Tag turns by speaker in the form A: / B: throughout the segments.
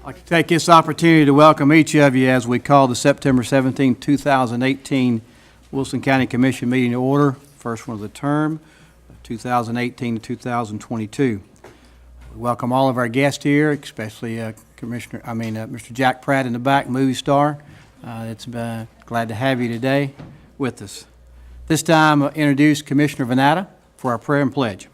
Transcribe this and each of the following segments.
A: I'd like to take this opportunity to welcome each of you as we call the September 17, 2018 Wilson County Commission meeting to order, first one of the term, 2018 to 2022. We welcome all of our guests here, especially Mr. Jack Pratt in the back, movie star. It's glad to have you today with us. This time, introduce Commissioner Vanatta for our prayer and pledge.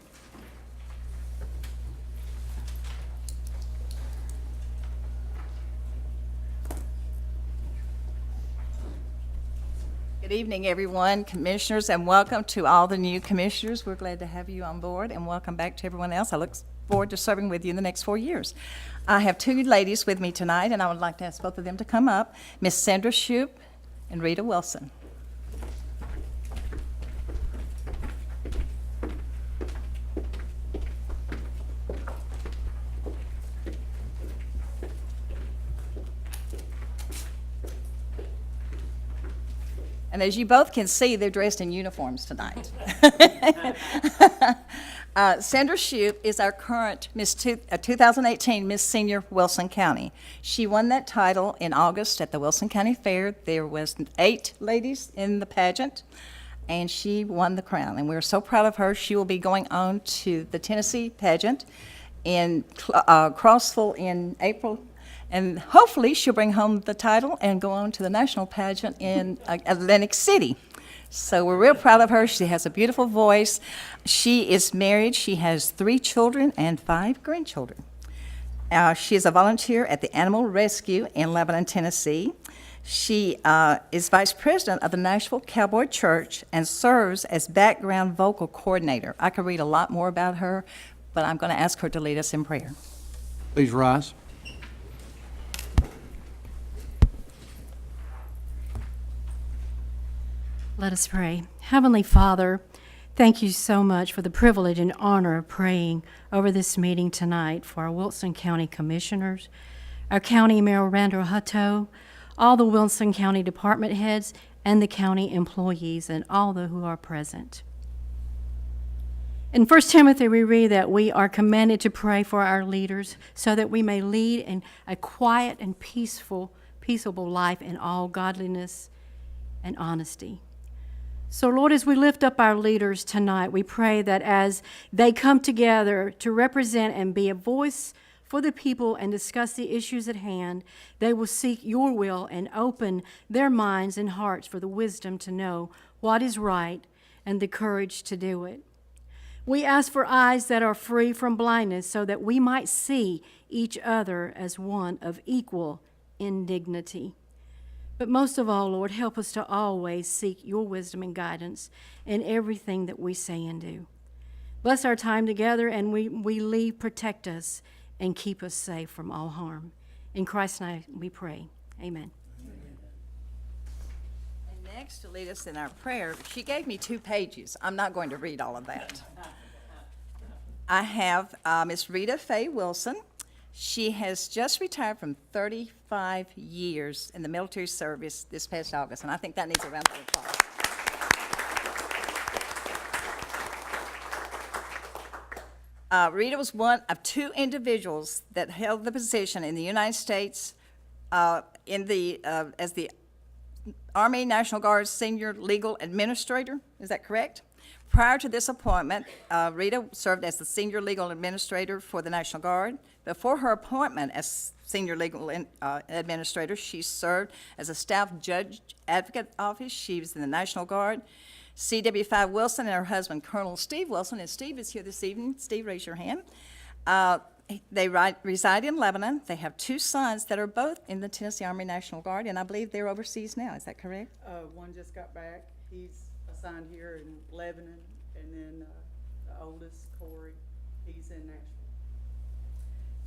B: Good evening, everyone, commissioners, and welcome to all the new commissioners. We're glad to have you on board, and welcome back to everyone else. I look forward to serving with you in the next 4 years. I have two ladies with me tonight, and I would like to ask both of them to come up, Miss Sandra Shoup and Rita Wilson. And as you both can see, they're dressed in uniforms tonight. Sandra Shoup is our current 2018 Miss Senior Wilson County. She won that title in August at the Wilson County Fair. There was 8 ladies in the pageant, and she won the crown. And we're so proud of her. She will be going on to the Tennessee pageant in Crossville in April. And hopefully she'll bring home the title and go on to the national pageant in Atlantic City. So we're real proud of her. She has a beautiful voice. She is married. She has 3 children and 5 grandchildren. She is a volunteer at the Animal Rescue in Lebanon, Tennessee. She is vice president of the Nashville Cowboy Church and serves as background vocal coordinator. I could read a lot more about her, but I'm going to ask her to lead us in prayer.
A: Please rise.
C: Let us pray. Heavenly Father, thank you so much for the privilege and honor of praying over this meeting tonight for our Wilson County Commissioners, our County Mayor Randall Hutto, all the Wilson County department heads, and the county employees, and all those who are present. In 1 Timothy, we read that we are commanded to pray for our leaders so that we may lead in a quiet and peaceable life in all godliness and honesty. So, Lord, as we lift up our leaders tonight, we pray that as they come together to represent and be a voice for the people and discuss the issues at hand, they will seek your will and open their minds and hearts for the wisdom to know what is right and the courage to do it. We ask for eyes that are free from blindness so that we might see each other as one of equal indignity. But most of all, Lord, help us to always seek your wisdom and guidance in everything that we say and do. Bless our time together, and we leave, protect us, and keep us safe from all harm. In Christ's name we pray. Amen.
B: And next, to lead us in our prayer, she gave me 2 pages. I'm not going to read all of that. I have Miss Rita Faye Wilson. She has just retired from 35 years in the military service this past August, and I think that needs a round of applause. Rita was one of 2 individuals that held the position in the United States as the Army National Guard Senior Legal Administrator. Is that correct? Prior to this appointment, Rita served as the Senior Legal Administrator for the National Guard. Before her appointment as Senior Legal Administrator, she served as a Staff Judge Advocate Office. She was in the National Guard. C.W. Wilson and her husband, Colonel Steve Wilson, and Steve is here this evening. Steve, raise your hand. They reside in Lebanon. They have 2 sons that are both in the Tennessee Army National Guard, and I believe they're overseas now. Is that correct?
D: One just got back. He's assigned here in Lebanon, and then the oldest, Corey, he's in Nashville.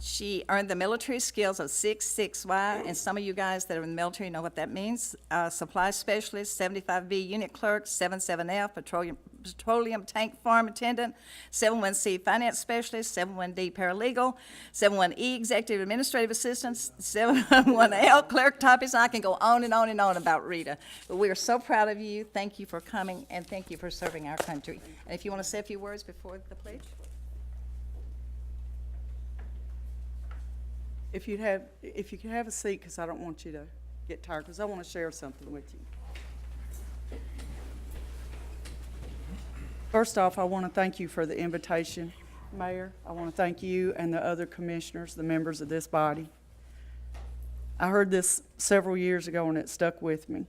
B: She earned the military skills of 6.6Y, and some of you guys that are in the military know what that means. Supply specialist, 75B unit clerk, 77F petroleum tank farm attendant, 71C finance specialist, 71D paralegal, 71E executive administrative assistant, 71L clerk typist. I can go on and on and on about Rita. But we are so proud of you. Thank you for coming, and thank you for serving our country. And if you want to say a few words before the pledge.
D: if you could have a seat, because I don't want you to get tired, because I want to share something with you. First off, I want to thank you for the invitation, Mayor. I want to thank you and the other commissioners, the members of this body. I heard this several years ago, and it stuck with me.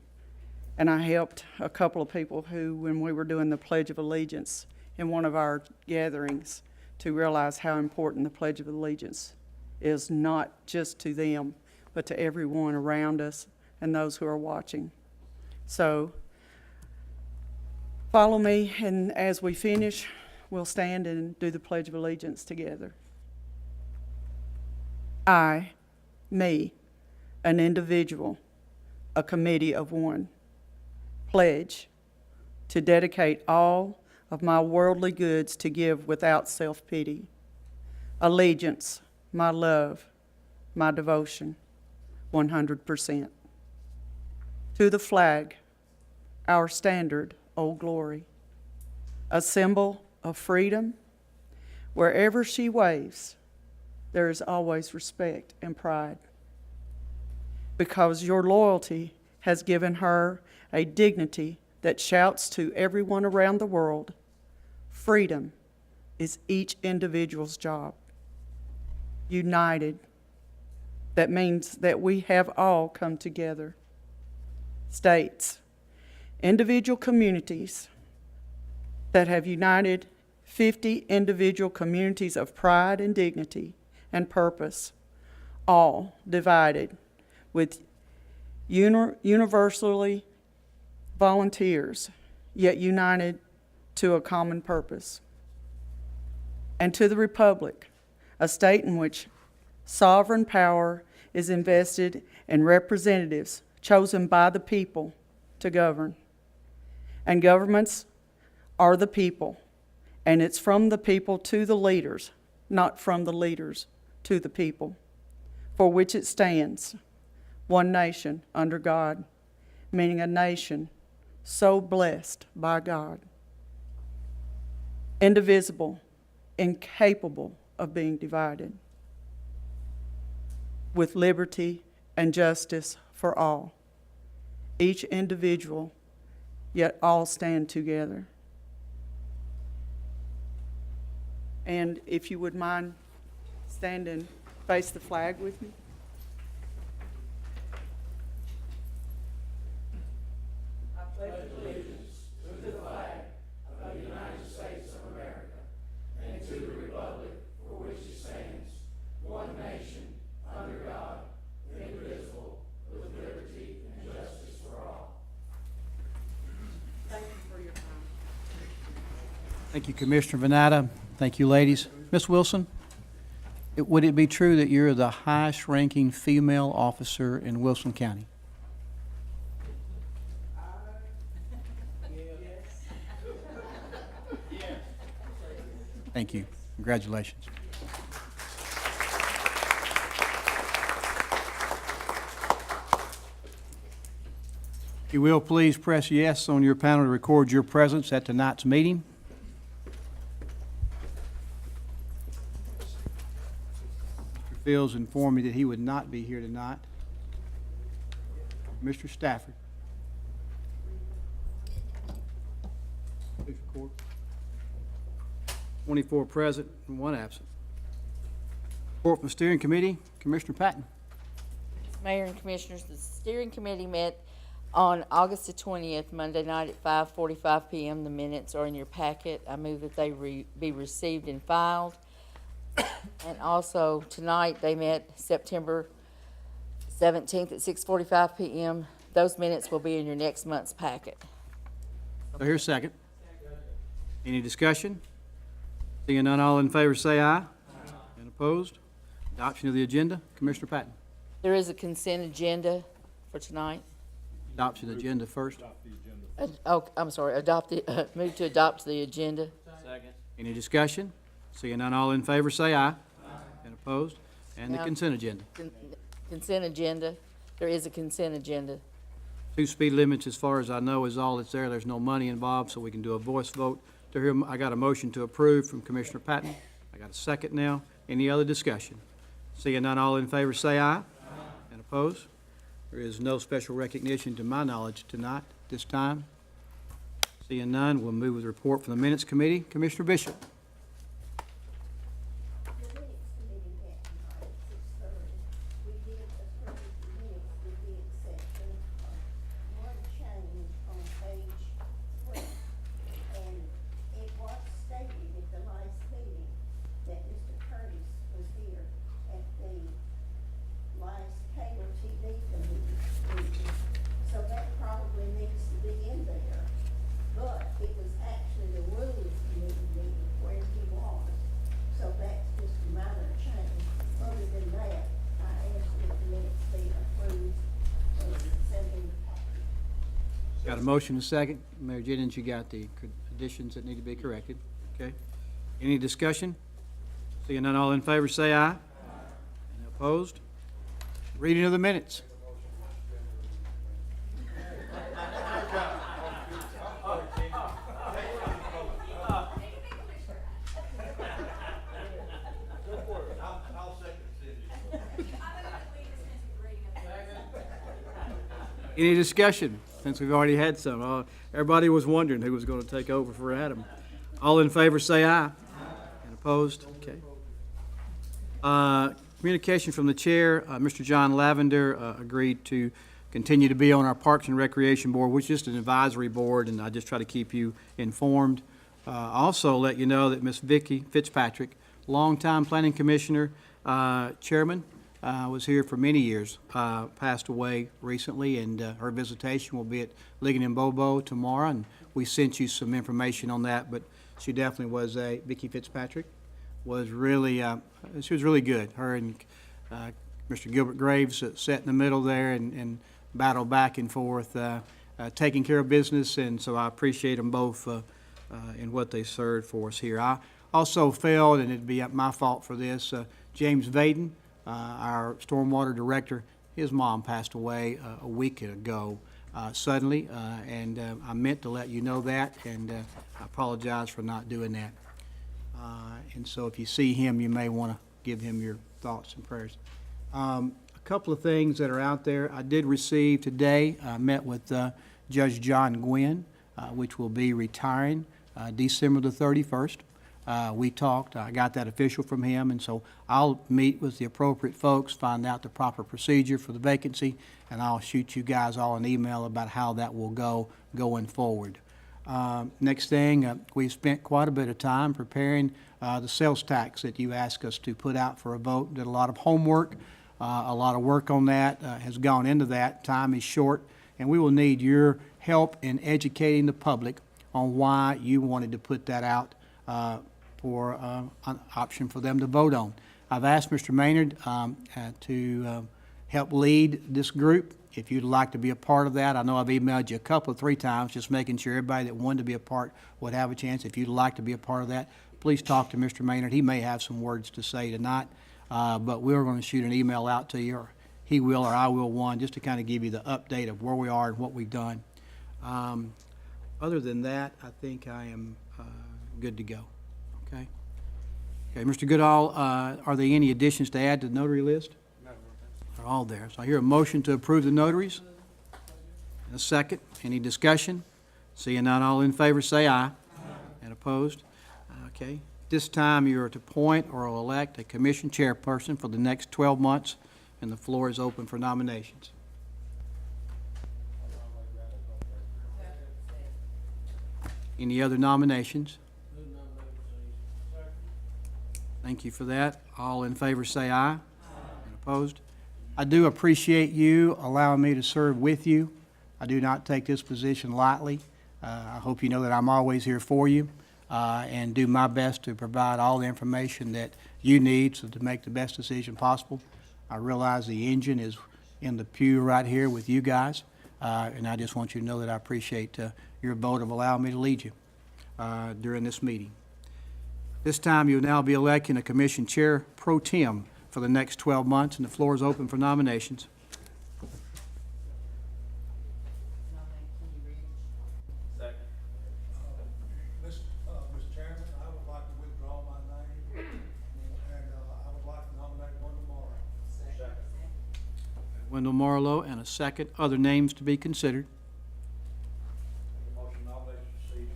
D: And I helped a couple of people who, when we were doing the Pledge of Allegiance in one of our gatherings, to realize how important the Pledge of Allegiance is, not just to them, but to everyone around us and those who are watching. So, follow me, and as we finish, we'll stand and do the Pledge of Allegiance together. I, me, an individual, a committee of one, pledge to dedicate all of my worldly goods to give without self-pity, allegiance, my love, my devotion, 100%. To the flag, our standard, Old Glory, a symbol of freedom. Wherever she waves, there is always respect and pride, because your loyalty has given her a dignity that shouts to everyone around the world, freedom is each individual's job. United, that means that we have all come together. States, individual communities that have united 50 individual communities of pride and dignity and purpose, all divided with universally volunteers, yet united to a common purpose. And to the Republic, a state in which sovereign power is invested in representatives chosen by the people to govern. And governments are the people, and it's from the people to the leaders, not from the leaders to the people, for which it stands, one nation under God, meaning a nation so blessed by God, indivisible, incapable of being divided, with liberty and justice for all, each individual, yet all stand together. And if you would mind, stand and face the flag with me.
A: Thank you, Commissioner Vanatta. Thank you, ladies. Ms. Wilson, would it be true that you're the highest-ranking female officer in Wilson County? Thank you. Congratulations. If you will, please press yes on your panel to record your presence at tonight's meeting. Mr. Fields informed me that he would not be here tonight. Mr. Stafford. Please record. 24 present and 1 absent. Report from the steering committee, Commissioner Patton.
E: Mayor and Commissioners, the steering committee met on August the 20th, Monday night at 5:45 p.m. The minutes are in your packet. I move that they be received and filed. And also tonight, they met September 17th at 6:45 p.m. Those minutes will be in your next month's packet.
A: So here's a second. Any discussion? Seeing none, all in favor say aye. And opposed? Adoption of the agenda, Commissioner Patton.
E: There is a consent agenda for tonight.
A: Adoption agenda first.
E: I'm sorry, move to adopt the agenda.
A: Any discussion? Seeing none, all in favor say aye. And opposed? And the
E: Now-
A: consent agenda.
E: Consent agenda, there is a consent agenda.
A: 2 speed limits, as far as I know, is all that's there. There's no money involved, so we can do a voice vote. To hear, I got a motion to approve from Commissioner Patton. I got a second now. Any other discussion? Seeing none, all in favor say aye. And opposed? There is no special recognition to my knowledge tonight, this time. Seeing none, we'll move with the report from the Minutes Committee. Commissioner Bishop.
F: The minutes committee met tonight at 6:30. We did approve the minutes with the exception of one change on page 12. And it was stated at the last meeting that Mr. Curtis was here at the last cable TV meeting. So that probably needs to be in there. But it was actually the rules committee meeting where he was. So that's just a minor change. Other than that, I asked that the minutes be approved and sent in the packet.
A: Got a motion and a second. Mayor Jennings, you got the additions that need to be corrected. Okay. Any discussion? Seeing none, all in favor say aye. And opposed? Reading of the minutes. Any discussion, since we've already had some? Everybody was wondering who was going to take over for Adam. All in favor say aye. And opposed? Okay. Communication from the chair, Mr. John Lavender agreed to continue to be on our Parks and Recreation Board, which is just an advisory board, and I just try to keep you informed. Also let you know that Ms. Vicki Fitzpatrick, longtime planning commissioner, chairman, was here for many years, passed away recently, and her visitation will be at Ligon and Bobo tomorrow, and we sent you some information on that, but she definitely was Vicki Fitzpatrick was really, she was really good. Her and Mr. Gilbert Graves sat in the middle there and battled back and forth, taking care of business, and so I appreciate them both in what they served for us here. I also felt, and it'd be my fault for this, James Vaden, our stormwater director, his mom passed away a week ago suddenly, and I meant to let you know that, and I apologize for not doing that. And so if you see him, you may want to give him your thoughts and prayers. A couple of things that are out there. I did receive today, I met with Judge John Gwynn, which will be retiring December the 31st. We talked, I got that official from him, and so I'll meet with the appropriate folks, find out the proper procedure for the vacancy, and I'll shoot you guys all an email about how that will go going forward. Next thing, we've spent quite a bit of time preparing the sales tax that you asked us to put out for a vote. Did a lot of homework, a lot of work on that has gone into that. Time is short, and we will need your help in educating the public on why you wanted to put that out for an option for them to vote on. I've asked Mr. Maynard to help lead this group. If you'd like to be a part of that, I know I've emailed you three times, just making sure everybody that wanted to be a part would have a chance. If you'd like to be a part of that, please talk to Mr. Maynard. He may have some words to say tonight, but we're going to shoot an email out to you, or he will, or I will, one, just to kind of give you the update of where we are and what we've done. Other than that, I think I am good to go. Okay. Okay, Mr. Goodall, are there any additions to add to the notary list? They're all there. So I hear a motion to approve the notaries. And a second. Any discussion? Seeing none, all in favor say aye. And opposed? Okay. This time you are to appoint or elect a commission chairperson for the next 12 months, and the floor is open for nominations. Any other nominations? Thank you for that. All in favor say aye. And opposed? I do appreciate you allowing me to serve with you. I do not take this position lightly. I hope you know that I'm always here for you and do my best to provide all the information that you need so to make the best decision possible. I realize the engine is in the pew right here with you guys, and I just want you to know that I appreciate your vote of allowing me to lead you during this meeting. This time, you'll now be electing a commission chair pro tem for the next 12 months, and the floor is open for nominations.
G: Mr. Chairman, I would like to withdraw my name, and I would like to nominate Wanda Morris.
A: Wendell Marlowe, and a second. Other names to be considered.
G: Motion nomination received.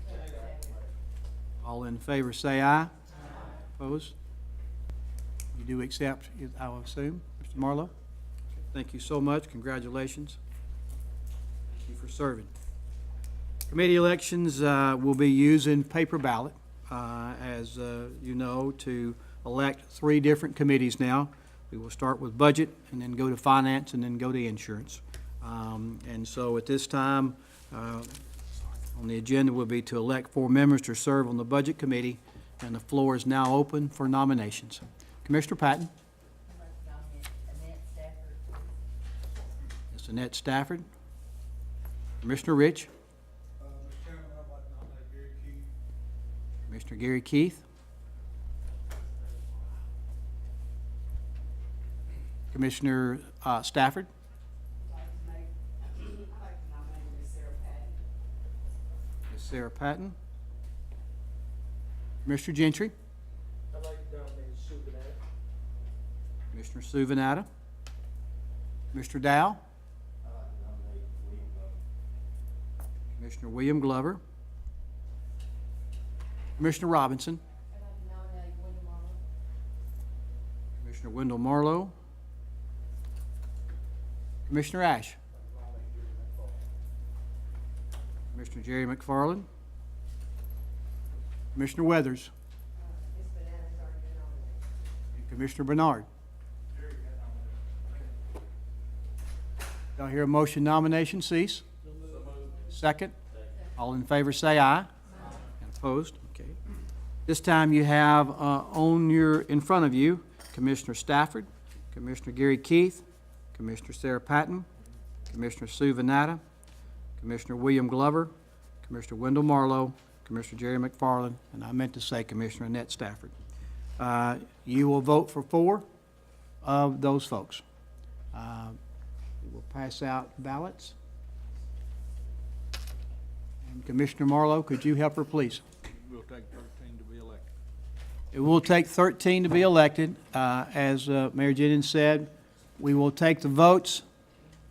A: All in favor, say aye. Opposed? You do accept, I will assume, Mr. Marlowe? Thank you so much. Congratulations. Thank you for serving. Committee elections will be using paper ballot, as you know, to elect 3 different committees now. We will start with budget, and then go to finance, and then go to insurance. And so at this time, on the agenda will be to elect 4 members to serve on the Budget Committee, and the floor is now open for nominations. Commissioner Patton. Ms. Annette Stafford. Commissioner Rich.
G: Mr. Chairman, I'd like to nominate Gary Keith.
A: Commissioner Gary Keith. Commissioner Stafford. Ms. Sarah Patton. Commissioner Gentry.
G: I'd like to nominate Sue Bennett.
A: Commissioner Sue Vanatta. Mr. Dow.
G: I'd like to nominate William Glover.
A: Commissioner William Glover. Commissioner Robinson. Commissioner Wendell Marlowe. Commissioner Ash. Commissioner Jerry McFarland. Commissioner Weathers. And Commissioner Bernard. Do I hear a motion nomination cease? Second? All in favor say aye. And opposed? Okay. This time you have in front of you, Commissioner Stafford, Commissioner Gary Keith, Commissioner Sarah Patton, Commissioner Sue Vanatta, Commissioner William Glover, Commissioner Wendell Marlowe, Commissioner Jerry McFarland, and I meant to say Commissioner Annette Stafford. You will vote for 4 of those folks. We'll pass out ballots. And Commissioner Marlowe, could you help her, please?
G: We'll take 13 to be elected.
A: It will take 13 to be elected. As Mayor Jennings said, we will take the votes.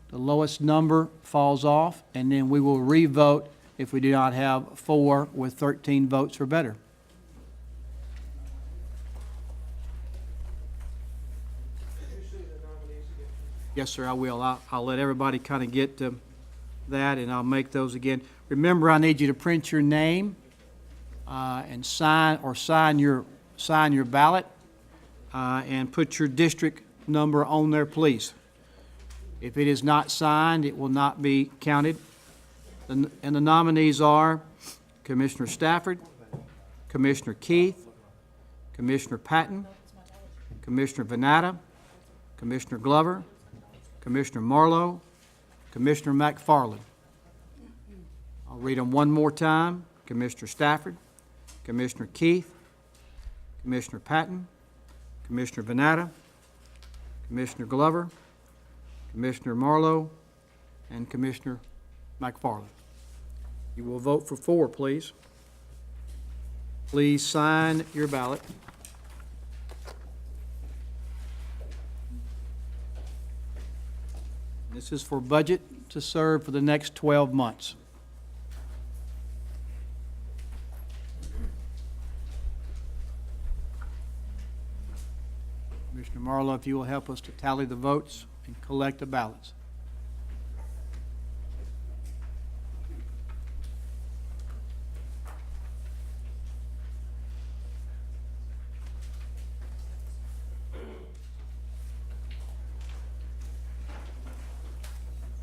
A: The lowest number falls off, and then we will re-vote if we do not have 4 with 13 votes or better. Yes, sir, I will. I'll let everybody kind of get to that, and I'll make those again. Remember, I need you to print your name and sign your ballot, and put your district number on there, please. If it is not signed, it will not be counted. And the nominees are Commissioner Stafford, Commissioner Keith, Commissioner Patton, Commissioner Vanatta, Commissioner Glover, Commissioner Marlowe, Commissioner McFarland. I'll read them one more time. Commissioner Stafford, Commissioner Keith, Commissioner Patton, Commissioner Vanatta, Commissioner Glover, Commissioner Marlowe, and Commissioner McFarland. You will vote for 4, please. Please sign your ballot. This is for budget to serve for the next 12 months. Commissioner Marlowe, if you will help us to tally the votes and collect the ballots.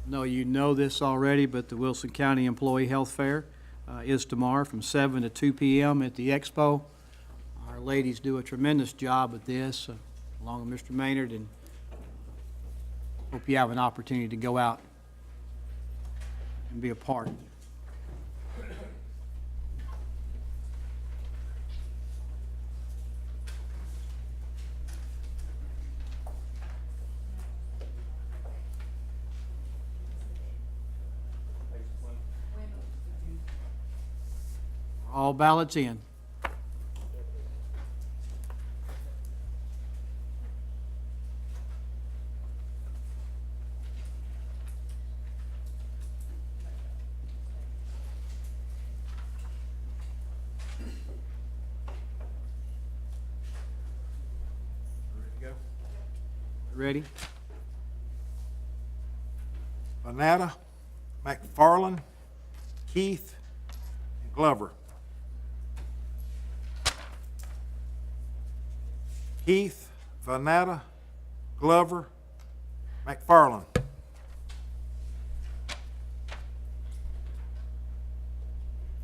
A: No, you know this already, but the Wilson County Employee Health Fair is tomorrow from 7 to 2 p.m. at the Expo. Our ladies do a tremendous job at this, along with Mr. Maynard, and hope you have an opportunity to go out and be a part. All ballots in. Ready?
H: Vanetta, McFarland, Keith, and Glover. Keith, Vanetta, Glover, McFarland.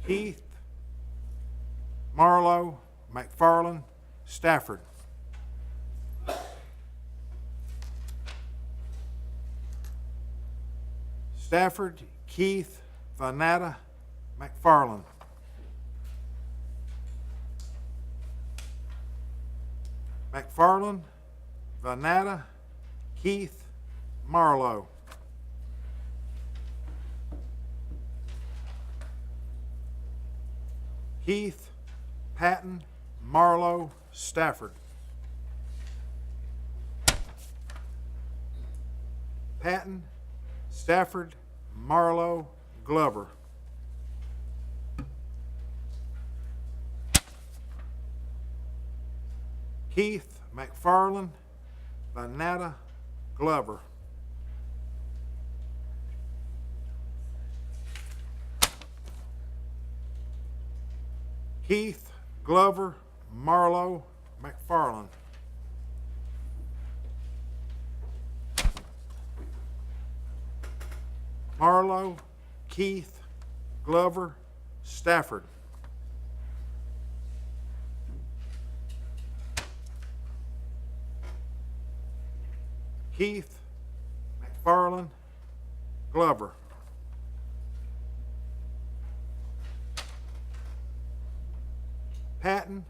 H: Keith, Marlowe, McFarland, Stafford. Stafford, Keith, Vanetta, McFarland. McFarland, Vanetta, Keith, Marlowe. Keith, Patton, Marlowe, Stafford. Patton, Stafford, Marlowe, Glover. Keith, McFarland, Vanetta, Glover. Keith, Glover, Marlowe, McFarland. Marlowe, Keith, Glover, Stafford. Keith, McFarland, Glover. Patton,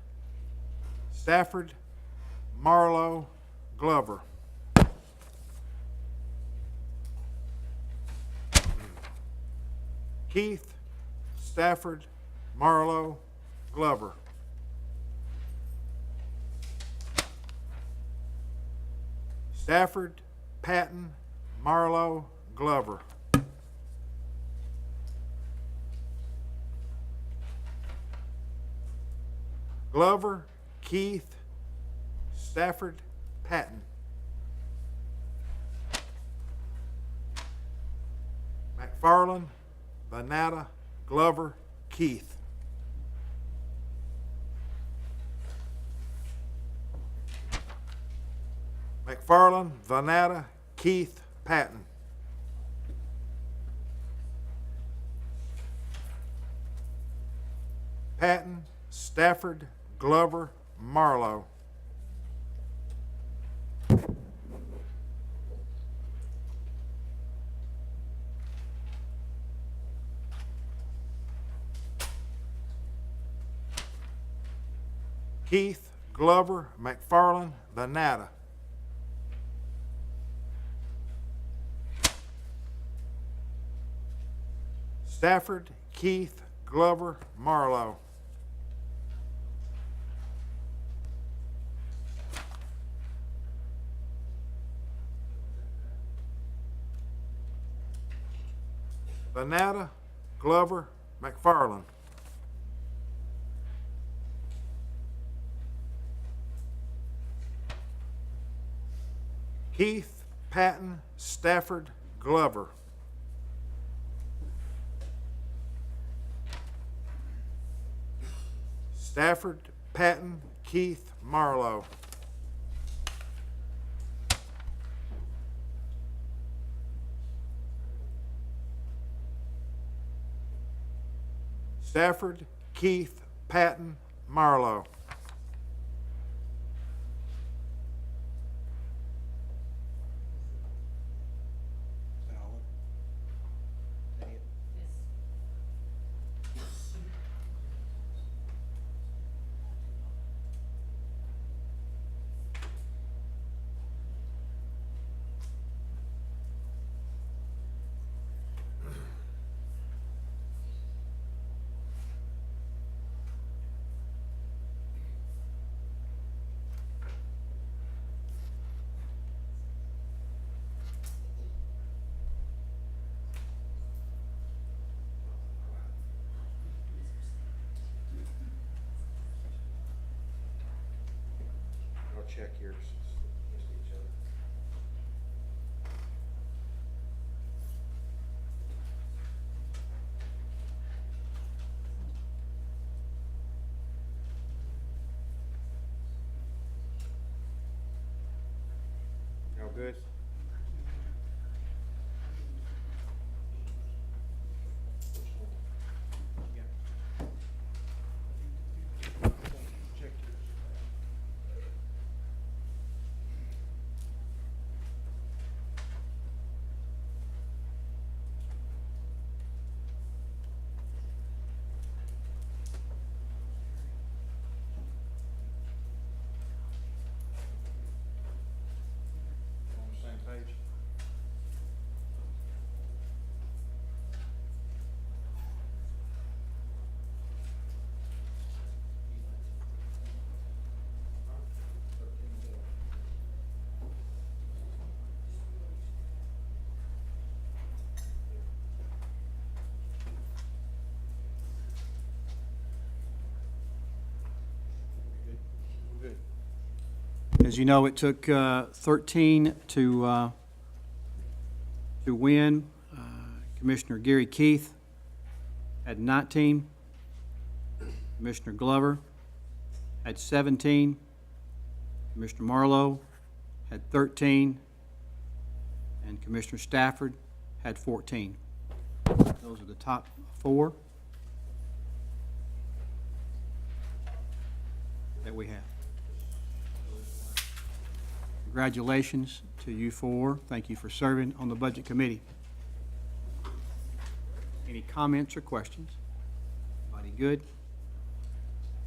H: Stafford, Marlowe, Glover. Keith, Stafford, Marlowe, Glover. Stafford, Patton, Marlowe, Glover. Glover, Keith, Stafford, Patton. McFarland, Vanetta, Glover, Keith. McFarland, Vanetta, Keith, Patton. Patton, Stafford, Glover, Marlowe. Keith, Glover, McFarland, Vanetta. Stafford, Keith, Glover, Marlowe. Vanetta, Glover, McFarland. Keith, Patton, Stafford, Glover. Stafford, Patton, Keith, Marlowe. Stafford, Keith, Patton, Marlowe. I'll check yours. Just each other. Good. On the same page? Good.
A: As you know, it took 13 to win. Commissioner Gary Keith had 19. Commissioner Glover had 17. Commissioner Marlowe had 13. And Commissioner Stafford had 14. Those are the top four that we have. Congratulations to you four. Thank you for serving on the Budget Committee. Any comments or questions? Everybody good?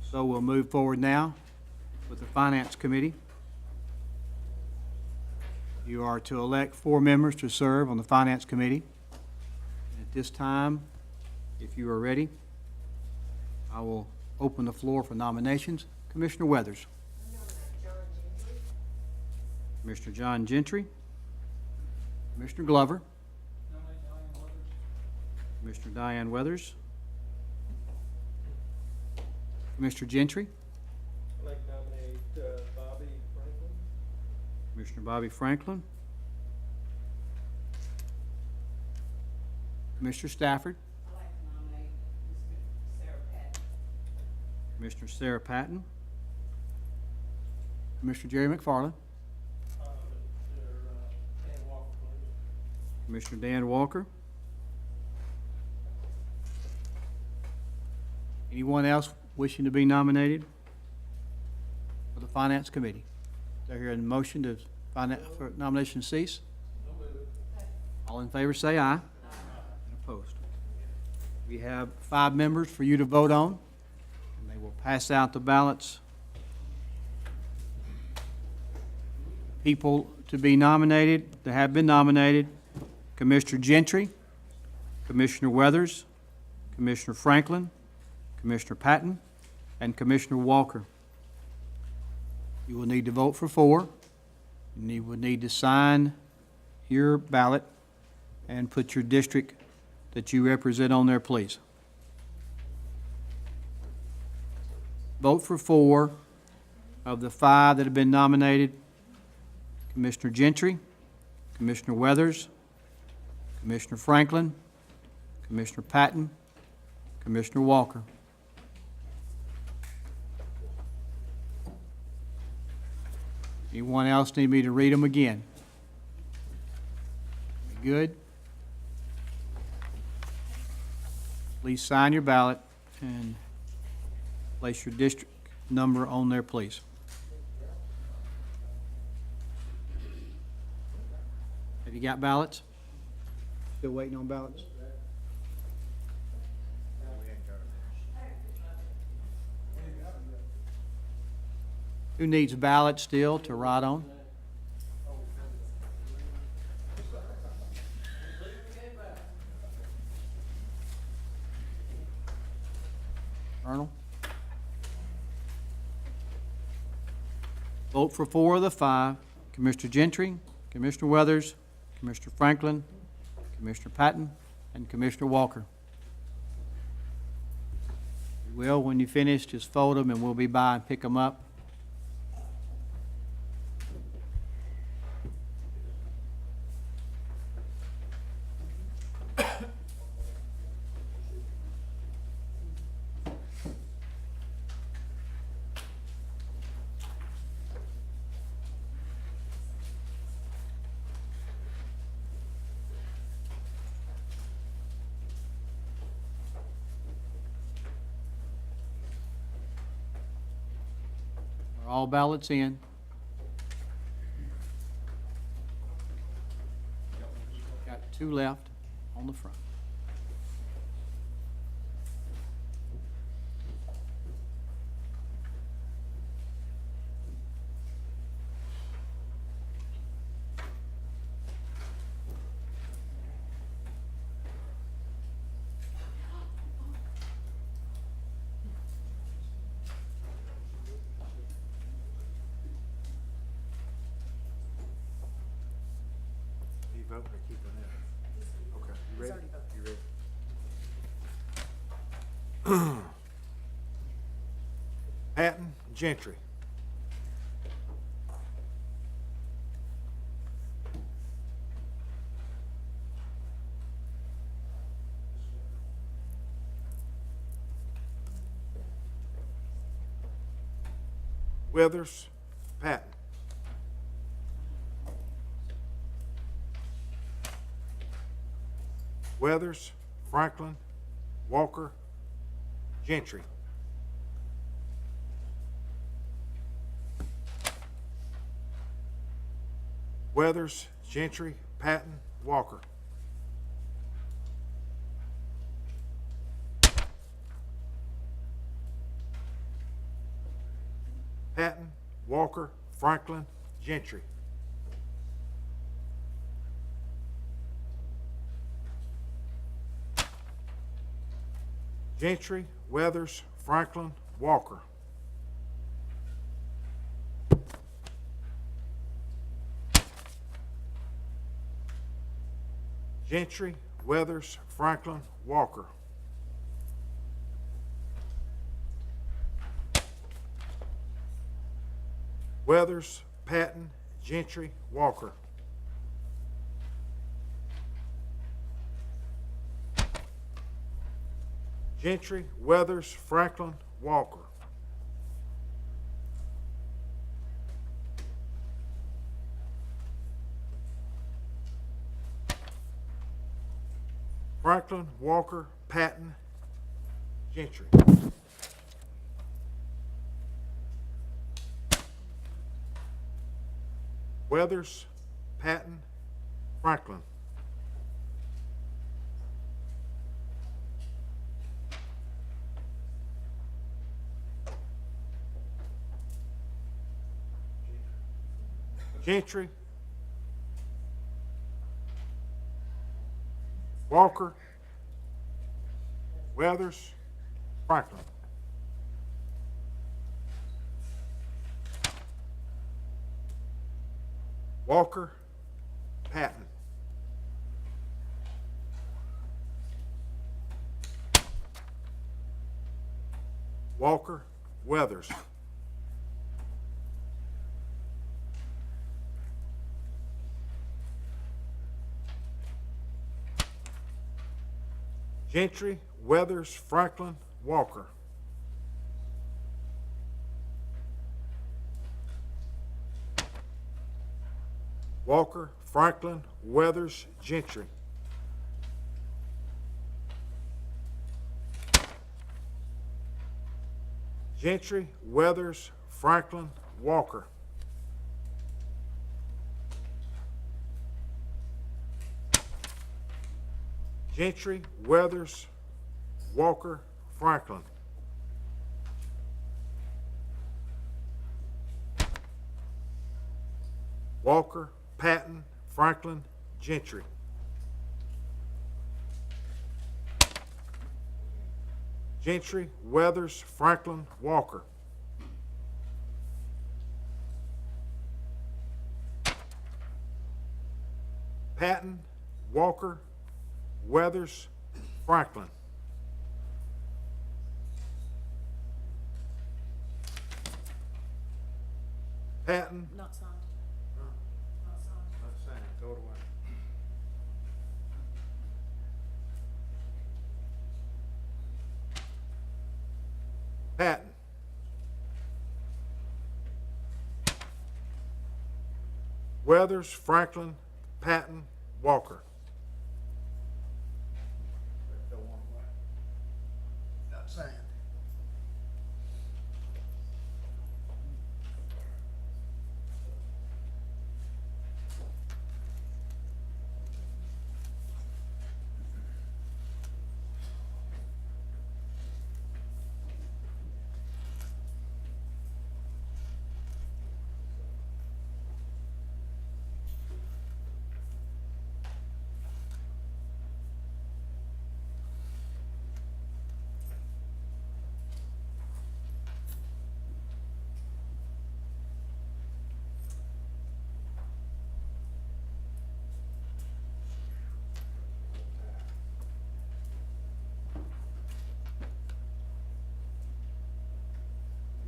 A: So we'll move forward now with the Finance Committee. You are to elect 4 members to serve on the Finance Committee. At this time, if you are ready, I will open the floor for nominations. Commissioner Weathers. Commissioner John Gentry. Commissioner Glover. Commissioner Diane Weathers. Commissioner Gentry.
G: I'd like to nominate Bobby Franklin.
A: Commissioner Bobby Franklin. Commissioner Stafford.
B: I'd like to nominate Sarah Patton.
A: Commissioner Sarah Patton. Commissioner Jerry McFarland.
G: Dan Walker, please.
A: Commissioner Dan Walker. Anyone else wishing to be nominated for the Finance Committee? Do I hear a motion to for nomination cease? All in favor say aye. And opposed? We have 5 members for you to vote on, and they will pass out the ballots. People to be nominated, that have been nominated: Commissioner Gentry, Commissioner Weathers, Commissioner Franklin, Commissioner Patton, and Commissioner Walker. You will need to vote for 4. You will need to sign your ballot and put your district that you represent on there, please. Vote for 4 of the 5 that have been nominated: Commissioner Gentry, Commissioner Weathers, Commissioner Franklin, Commissioner Patton, Commissioner Walker. Anyone else need me to read them again? Good? Please sign your ballot and place your district number on there, please. Have you got ballots? Still waiting on ballots? Who needs ballots still to write on? Colonel? Vote for 4 of the 5: Commissioner Gentry, Commissioner Weathers, Commissioner Franklin, Commissioner Patton, and Commissioner Walker. You will, when you finish, just fold them and we'll be by and pick them up. Are all ballots in? Got 2 left on the front.
H: You voting or keeping it? Okay, you ready? You ready? Patton, Gentry. Withers, Patton. Weathers, Franklin, Walker, Gentry. Weathers, Gentry, Patton, Walker. Patton, Walker, Franklin, Gentry. Gentry, Weathers, Franklin, Walker. Gentry, Weathers, Franklin, Walker. Weathers, Patton, Gentry, Walker. Gentry, Weathers, Franklin, Walker. Franklin, Walker, Patton, Gentry. Weathers, Patton, Franklin. Gentry, Walker, Weathers, Franklin. Walker, Patton. Walker, Weathers. Gentry, Weathers, Franklin, Walker. Walker, Franklin, Weathers, Gentry. Gentry, Weathers, Franklin, Walker. Gentry, Weathers, Walker, Franklin. Walker, Patton, Franklin, Gentry. Gentry, Weathers, Franklin, Walker. Patton, Walker, Weathers, Franklin. Patton.
I: Not signed.
H: Not saying, throw it away. Patton. Weathers, Franklin, Patton, Walker. Not saying.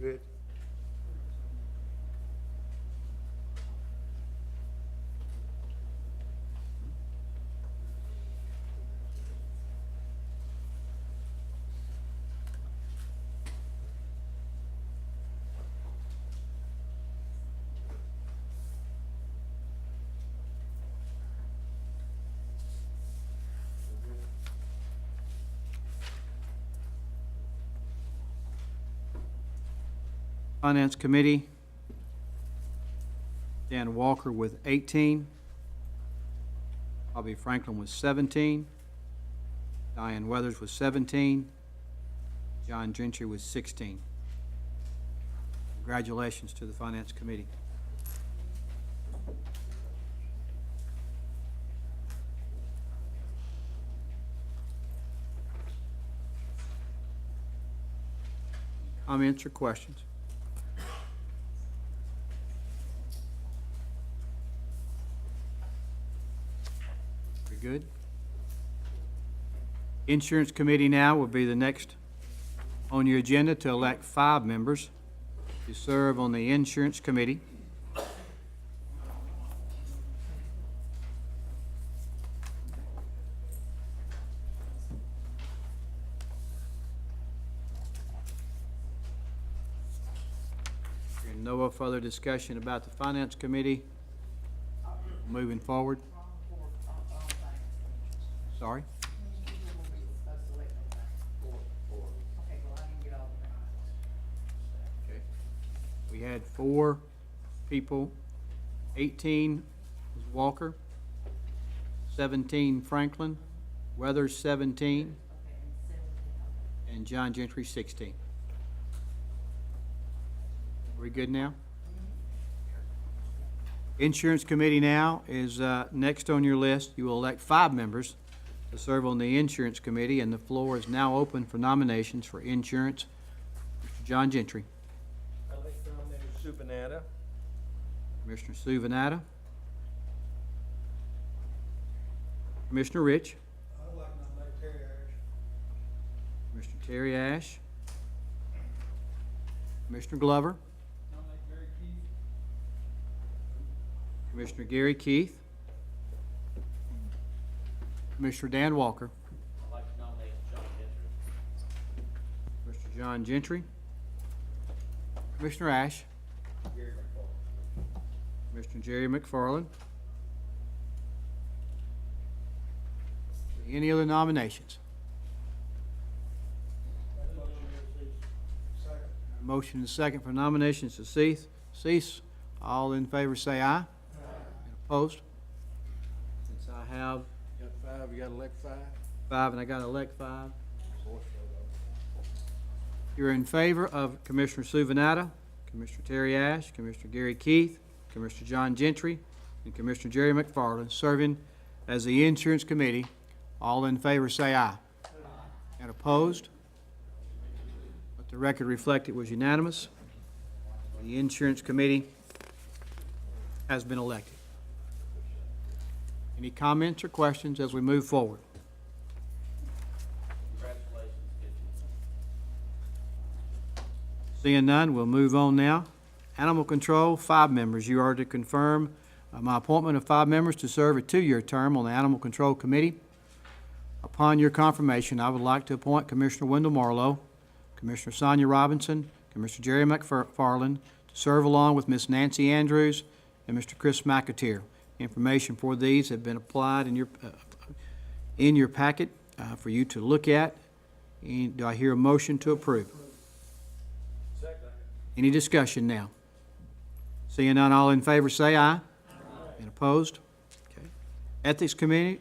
H: Good.
A: Finance Committee, Dan Walker with 18. Bobby Franklin with 17. Diane Weathers with 17. John Gentry with 16. Congratulations to the Finance Committee. Comments or questions? Very good. Insurance Committee now will be the next on your agenda to elect 5 members to serve on the Insurance Committee. Hearing no further discussion about the Finance Committee. Moving forward. Sorry? Okay. We had 4 people. 18 was Walker, 17 Franklin, Weathers 17, and John Gentry 16. Are we good now? Insurance Committee now is next on your list. You will elect 5 members to serve on the Insurance Committee, and the floor is now open for nominations for insurance. Mr. John Gentry.
G: I'd like to nominate Sue Banetta.
A: Commissioner Sue Venata. Commissioner Rich.
G: I'd like to nominate Terry Ash.
A: Commissioner Terry Ash. Commissioner Glover.
G: Nominate Gary Keith.
A: Commissioner Gary Keith. Commissioner Dan Walker.
G: I'd like to nominate John Gentry.
A: Mr. John Gentry. Commissioner Ash.
G: Gary McFall.
A: Commissioner Jerry McFarland. Any other nominations? Motion and second for nominations to cease. All in favor say aye. And opposed? Since I have
H: You got 5, you gotta elect 5?
A: 5 and I got to elect 5. You're in favor of Commissioner Sue Venata, Commissioner Terry Ash, Commissioner Gary Keith, Commissioner John Gentry, and Commissioner Jerry McFarland serving as the Insurance Committee. All in favor say aye. And opposed? Let the record reflect it was unanimous. The Insurance Committee has been elected. Any comments or questions as we move forward?
G: Congratulations,
A: Seeing none, we'll move on now. Animal Control, 5 members. You are to confirm my appointment of 5 members to serve a 2-year term on the Animal Control Committee. Upon your confirmation, I would like to appoint Commissioner Wendell Marlowe, Commissioner Sonia Robinson, Commissioner Jerry McFarland to serve along with Ms. Nancy Andrews and Mr. Chris McAteer. Information for these have been applied in your packet for you to look at. And do I hear a motion to approve?
G: Second.
A: Any discussion now? Seeing none, all in favor say aye. And opposed? Okay. Ethics Committee,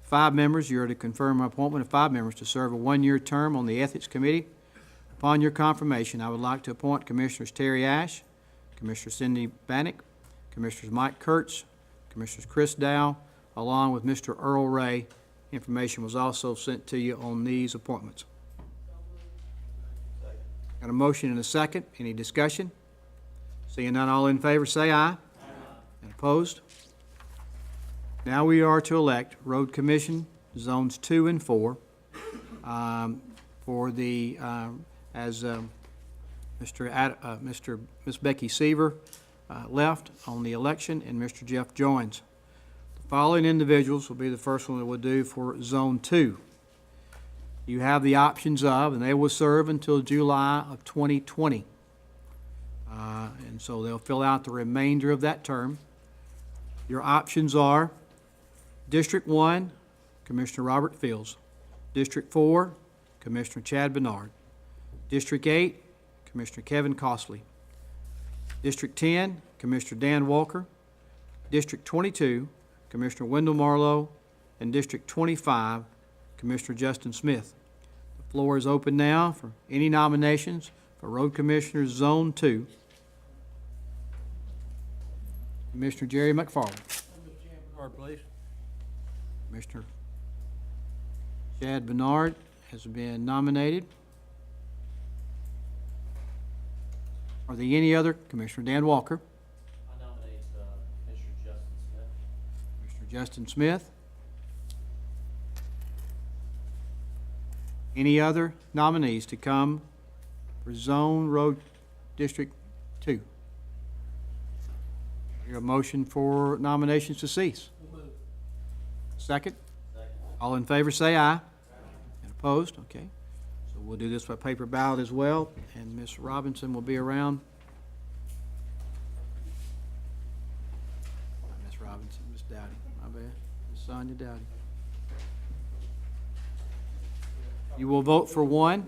A: 5 members. You are to confirm my appointment of 5 members to serve a 1-year term on the Ethics Committee. Upon your confirmation, I would like to appoint Commissioners Terry Ash, Commissioner Cindy Bannock, Commissioners Mike Kurtz, Commissioners Chris Dow, along with Mr. Earl Ray. Information was also sent to you on these appointments. Got a motion and a second. Any discussion? Seeing none, all in favor say aye. And opposed? Now we are to elect Road Commission, Zones 2 and 4, for the, as Ms. Becky Seaver left on the election, and Mr. Jeff joins. The following individuals will be the first one that we'll do for Zone 2. You have the options of, and they will serve until July of 2020. And so they'll fill out the remainder of that term. Your options are District 1, Commissioner Robert Fields. District 4, Commissioner Chad Bernard. District 8, Commissioner Kevin Costley. District 10, Commissioner Dan Walker. District 22, Commissioner Wendell Marlowe. And District 25, Commissioner Justin Smith. The floor is open now for any nominations for Road Commissioners Zone 2. Commissioner Jerry McFarland.
H: Please.
A: Commissioner Chad Bernard has been nominated. Are there any other? Commissioner Dan Walker.
G: I nominate Commissioner Justin Smith.
A: Commissioner Justin Smith. Any other nominees to come for Zone Road District 2? Hear a motion for nominations to cease. Second? All in favor, say aye. And opposed? Okay. So we'll do this by paper ballot as well, and Ms. Robinson will be around. Ms. Robinson, Ms. Dowdy, my bad. Ms. Sonia Dowdy. You will vote for one.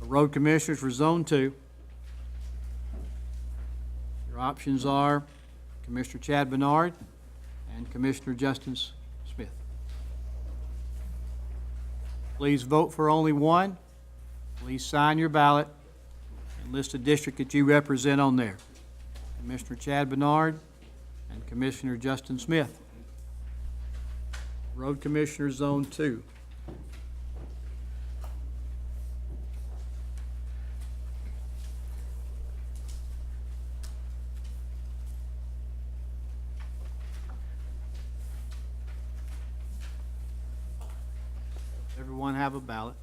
A: The Road Commissioners for Zone 2. Your options are Commissioner Chad Bernard and Commissioner Justin Smith. Please vote for only one. Please sign your ballot and list the district that you represent on there. Commissioner Chad Bernard and Commissioner Justin Smith. Road Commissioner Zone 2. Everyone have a ballot?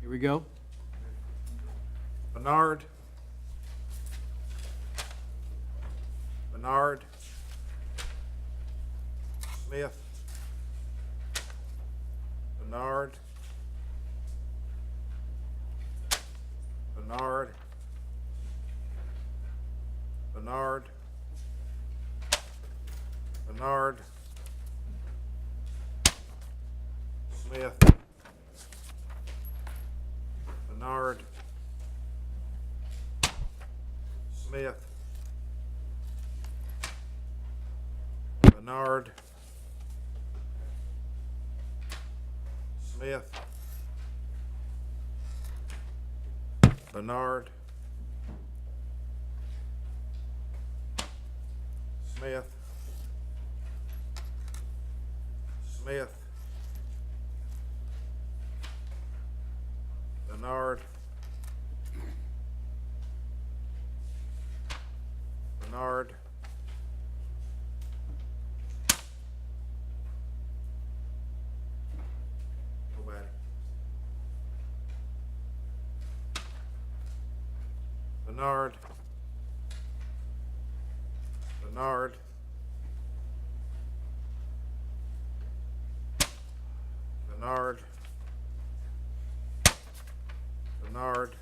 A: Here we go.
H: Bernard. Bernard. Smith. Bernard. Bernard. Bernard. Bernard. Smith. Bernard. Smith. Bernard. Smith. Bernard. Smith. Smith. Bernard. Bernard. Nobody. Bernard. Bernard. Bernard. Bernard.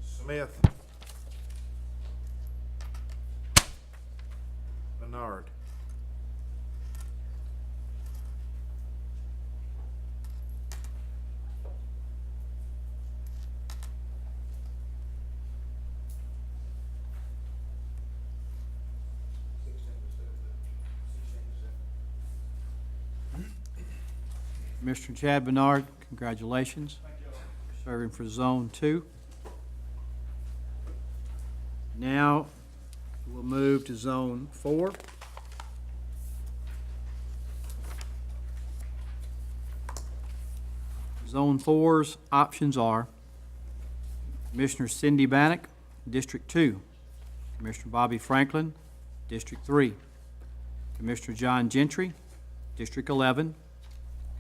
H: Smith. Bernard.
A: Commissioner Chad Bernard, congratulations. Serving for Zone 2. Now, we'll move to Zone 4. Zone 4's options are Commissioner Cindy Bannock, District 2. Commissioner Bobby Franklin, District 3. Commissioner John Gentry, District 11.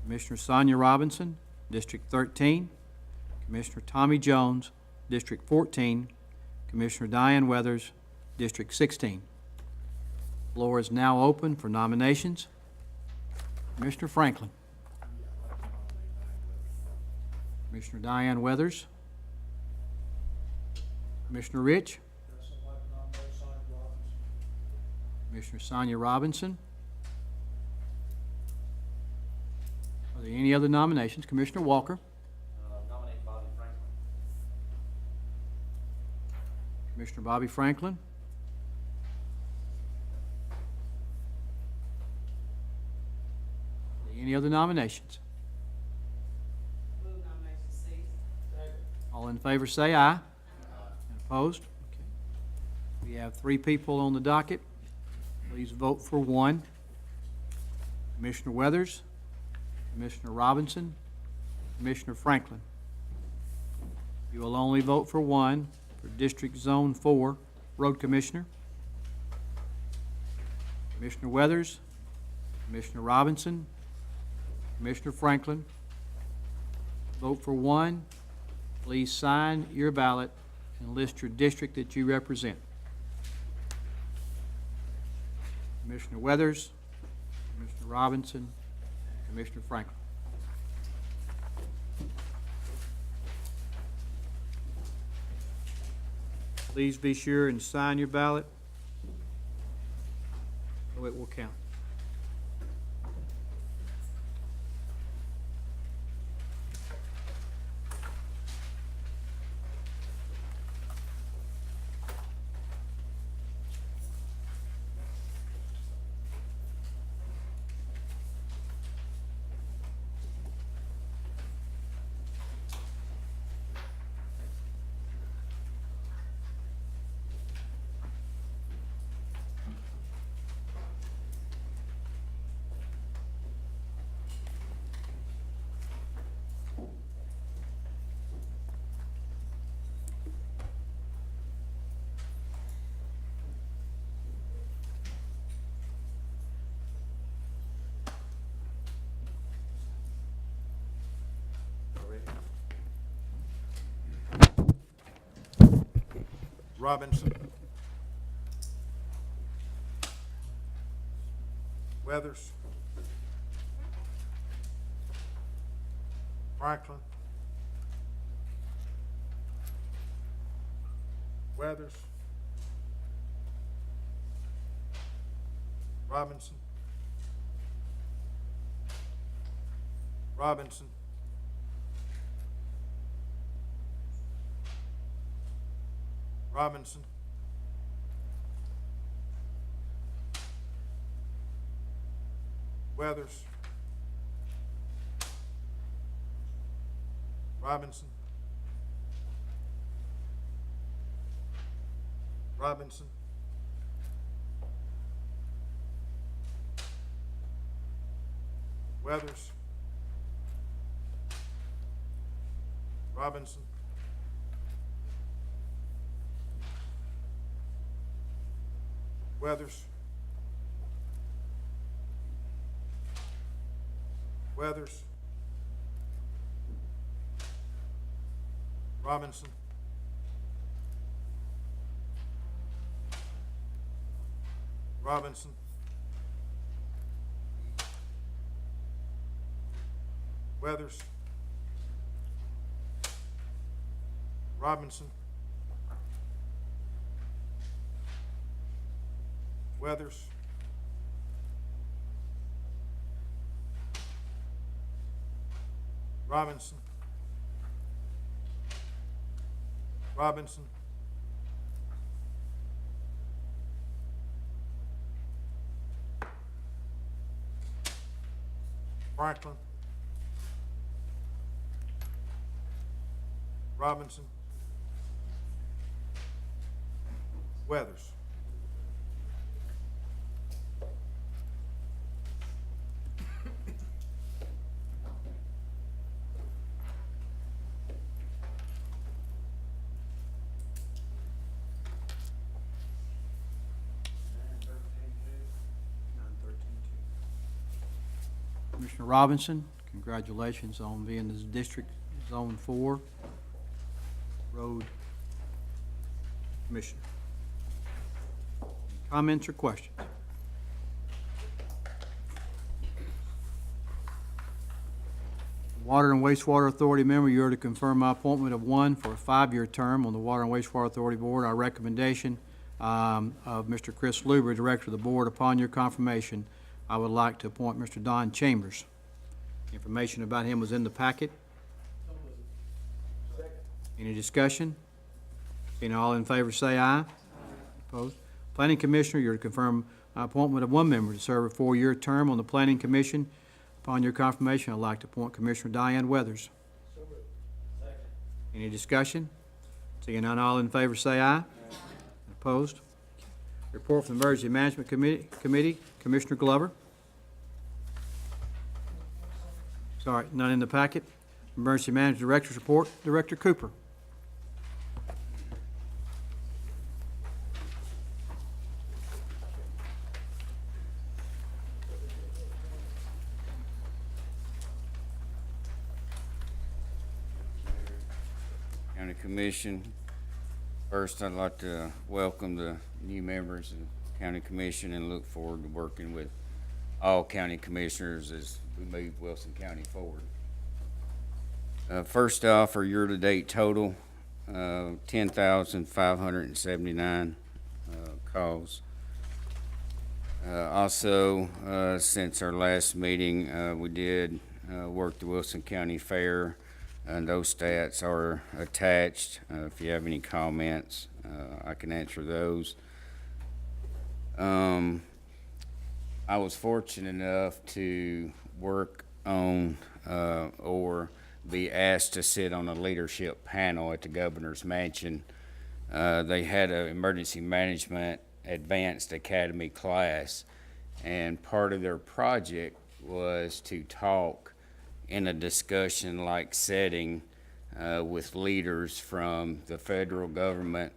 A: Commissioner Sonia Robinson, District 13. Commissioner Tommy Jones, District 14. Commissioner Diane Weathers, District 16. Floor is now open for nominations. Commissioner Franklin. Commissioner Diane Weathers. Commissioner Rich. Commissioner Sonia Robinson. Are there any other nominations? Commissioner Walker.
G: Nominate Bobby Franklin.
A: Commissioner Bobby Franklin. Are there any other nominations? All in favor say aye. And opposed? Okay. We have 3 people on the docket. Please vote for 1. Commissioner Weathers, Commissioner Robinson, Commissioner Franklin. You will only vote for 1 for District Zone 4, Road Commissioner. Commissioner Weathers, Commissioner Robinson, Commissioner Franklin. Vote for 1. Please sign your ballot and list your district that you represent. Commissioner Weathers, Commissioner Robinson, Commissioner Franklin. Please be sure and sign your ballot so it will count.
H: Robinson. Weathers. Franklin. Weathers. Robinson. Robinson. Robinson. Weathers. Robinson. Robinson. Weathers. Robinson. Weathers. Weathers. Robinson. Robinson. Weathers. Robinson. Weathers. Robinson. Robinson. Franklin. Robinson. Weathers.
A: Commissioner Robinson, congratulations on being this District Zone 4 Road Commissioner. Comments or questions? Water and Wastewater Authority member, you are to confirm my appointment of one for a 5-year term on the Water and Wastewater Authority Board. Our recommendation of Mr. Chris Luber, Director of the Board. Upon your confirmation, I would like to appoint Mr. Don Chambers. Information about him was in the packet. Any discussion? Seeing all in favor, say aye. Opposed? Planning Commissioner, you're to confirm my appointment of one member to serve a 4-year term on the Planning Commission. Upon your confirmation, I'd like to appoint Commissioner Diane Weathers. Any discussion? Seeing none, all in favor, say aye. Opposed? Report from the Emergency Management Committee, Commissioner Glover. Sorry, none in the packet. Emergency Management Director's report, Director Cooper.
I: County Commission. First, I'd like to welcome the new members of the County Commission and look forward to working with all county commissioners as we move Wilson County forward. First off, our year-to-date total, 10,579 calls. Also, since our last meeting, we did work the Wilson County Fair, and those stats are attached. If you have any comments, I can answer those. I was fortunate enough to work on or be asked to sit on a leadership panel at the Governor's Mansion. They had an emergency management advanced academy class, and part of their project was to talk in a discussion-like setting with leaders from the federal government,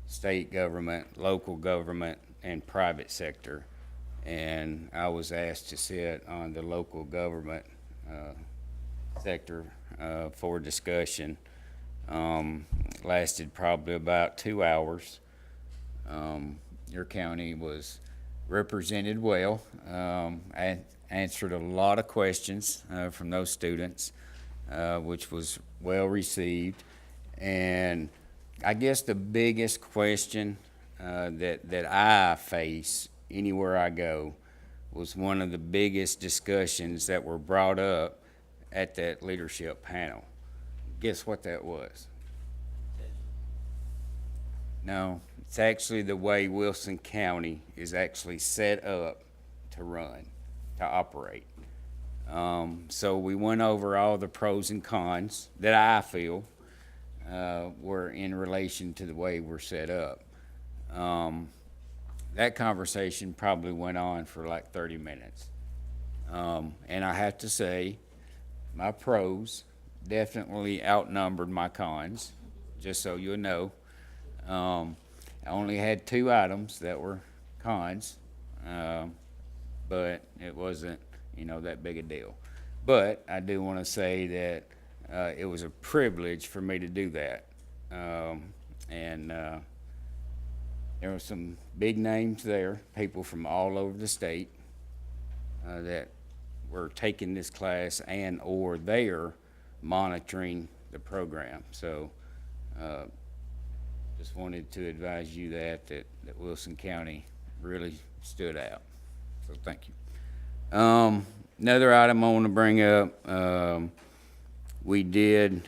I: state government, local government, and private sector. And I was asked to sit on the local government sector for discussion. Lasted probably about 2 hours. Your county was represented well. I answered a lot of questions from those students, which was well received. And I guess the biggest question that I face anywhere I go was one of the biggest discussions that were brought up at that leadership panel. Guess what that was? No, it's actually the way Wilson County is actually set up to run, to operate. So we went over all the pros and cons that I feel were in relation to the way we're set up. That conversation probably went on for like 30 minutes. And I have to say, my pros definitely outnumbered my cons, just so you know. I only had 2 items that were cons, but it wasn't, that big a deal. But I do want to say that it was a privilege for me to do that. There were some big names there, people from all over the state that were taking this class and or they're monitoring the program. So just wanted to advise you that Wilson County really stood out. So thank you. Another item I want to bring up, we did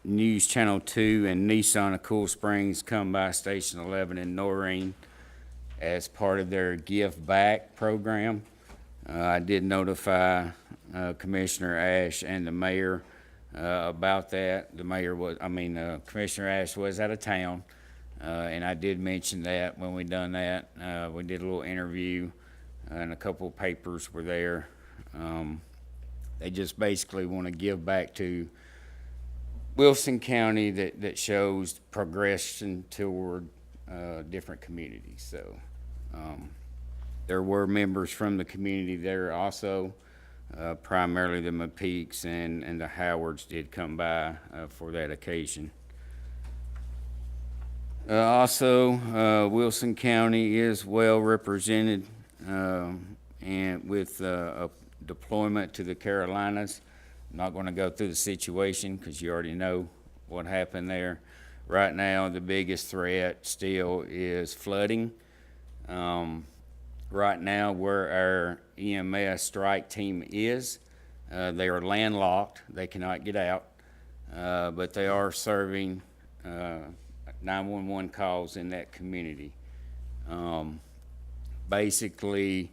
I: News Channel 2 and Nissan of Cool Springs come by Station 11 in Noreen as part of their Give Back program. I did notify Commissioner Ash and the mayor about that. The mayor was, Commissioner Ash was out of town, and I did mention that when we done that. We did a little interview, and a couple of papers were there. They just basically want to give back to Wilson County that shows progression toward different communities. So there were members from the community there also. Primarily the McPeaks and the Howards did come by for that occasion. Also, Wilson County is well represented and with a deployment to the Carolinas. I'm not going to go through the situation because you already know what happened there. Right now, the biggest threat still is flooding. Right now, where our EMS strike team is, they are landlocked. They cannot get out, but they are serving 911 calls in that community. Basically,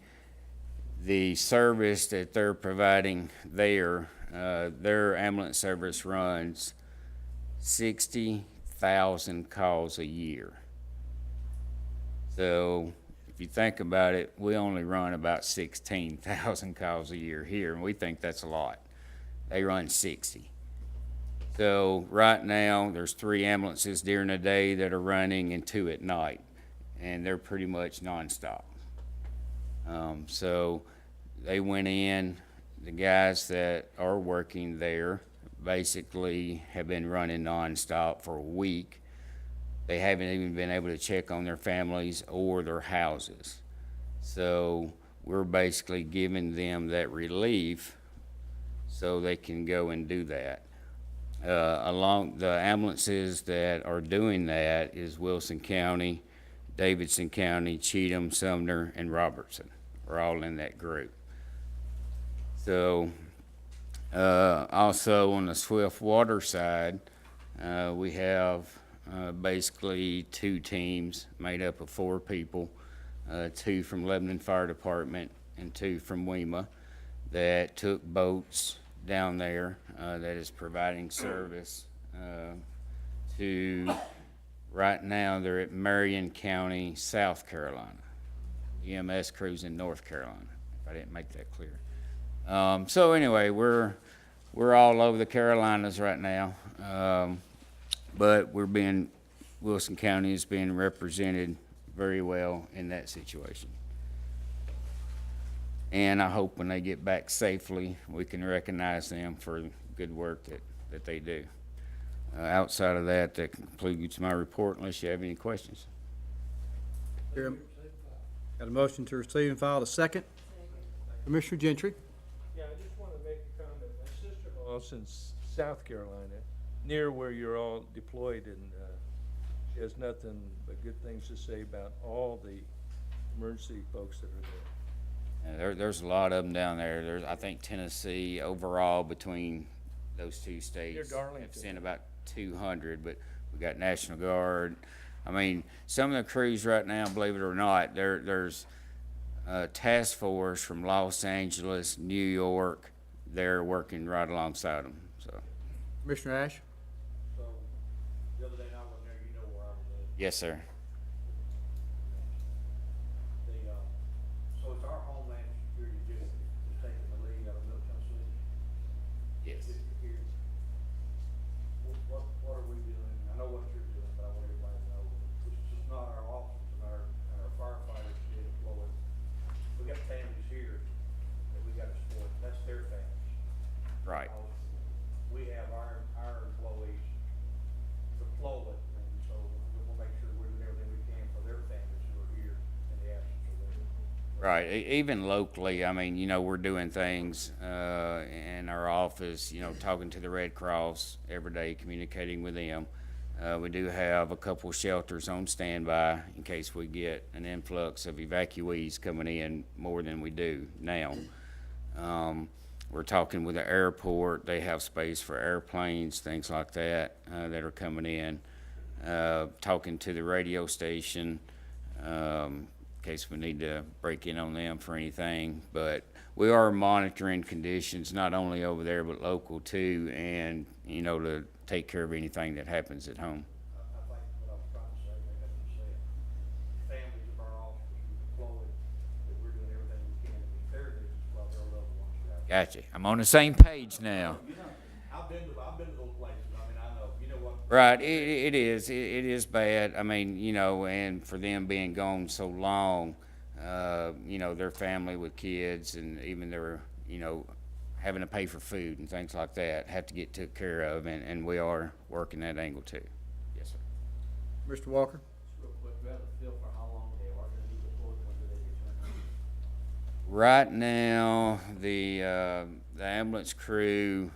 I: the service that they're providing there, their ambulance service runs 60,000 calls a year. So if you think about it, we only run about 16,000 calls a year here, and we think that's a lot. They run 60. So right now, there's 3 ambulances during the day that are running and 2 at night, and they're pretty much nonstop. So they went in, the guys that are working there basically have been running nonstop for a week. They haven't even been able to check on their families or their houses. So we're basically giving them that relief so they can go and do that. Along the ambulances that are doing that is Wilson County, Davidson County, Cheatham, Sumner, and Robertson. We're all in that group. So also on the Swift Water side, we have basically 2 teams made up of 4 people, 2 from Lebanon Fire Department and 2 from WEMA that took boats down there that is providing service to, right now they're at Marion County, South Carolina. EMS crews in North Carolina, if I didn't make that clear. So anyway, we're all over the Carolinas right now. But Wilson County is being represented very well in that situation. And I hope when they get back safely, we can recognize them for the good work that they do. Outside of that, that concludes my report unless you have any questions.
A: Got a motion to receive and file. A second? Commissioner Gentry?
G: Yeah, I just want to make a comment. My sister-in-law's in South Carolina, near where you're all deployed, and she has nothing but good things to say about all the emergency folks that are there.
I: There's a lot of them down there. There's, I think Tennessee overall between those 2 states
G: Darlington.
I: have sent about 200, but we got National Guard. I mean, some of the crews right now, believe it or not, there's a task force from Los Angeles, New York. They're working right alongside them. So,
A: Commissioner Ash?
G: So, the other day I was there, you know where I was at.
I: yes, sir.
G: So it's our Homeland Security just taking the lead out of Middle Tennessee.
I: Yes.
G: Here. What are we doing? I know what you're doing, but I want everybody to know, it's just not our officers and our firefighters get employed. We got families here that we gotta support, that's their families.
I: Right.
G: We have our employees deployed, and so we'll make sure we're doing everything we can for their families who are here in the absence of them.
I: Right. Even locally, I mean, you know, we're doing things in our office, you know, talking to the Red Cross every day, communicating with them. We do have a couple shelters on standby in case we get an influx of evacuees coming in more than we do now. We're talking with the airport. They have space for airplanes, things like that, that are coming in. Talking to the radio station, case we need to break in on them for anything. But we are monitoring conditions, not only over there, but local too, and, you know, to take care of anything that happens at home.
H: I think what I was trying to say, maybe I didn't say it. Families of our officers who deployed, that we're doing everything we can to be fair to these while their loved ones are out.
I: Gotcha. I'm on the same page now.
H: You know, I've been to those places. I mean, I know, you know what.
I: Right, it is, it is bad. I mean, you know, and for them being gone so long, you know, their family with kids and even their, you know, having to pay for food and things like that have to get took care of, and we are working that angle too. Yes, sir.
A: Mr. Walker?
H: Real quick, do you have a feel for how long they are gonna be deployed, when do they return?
I: Right now, the ambulance crew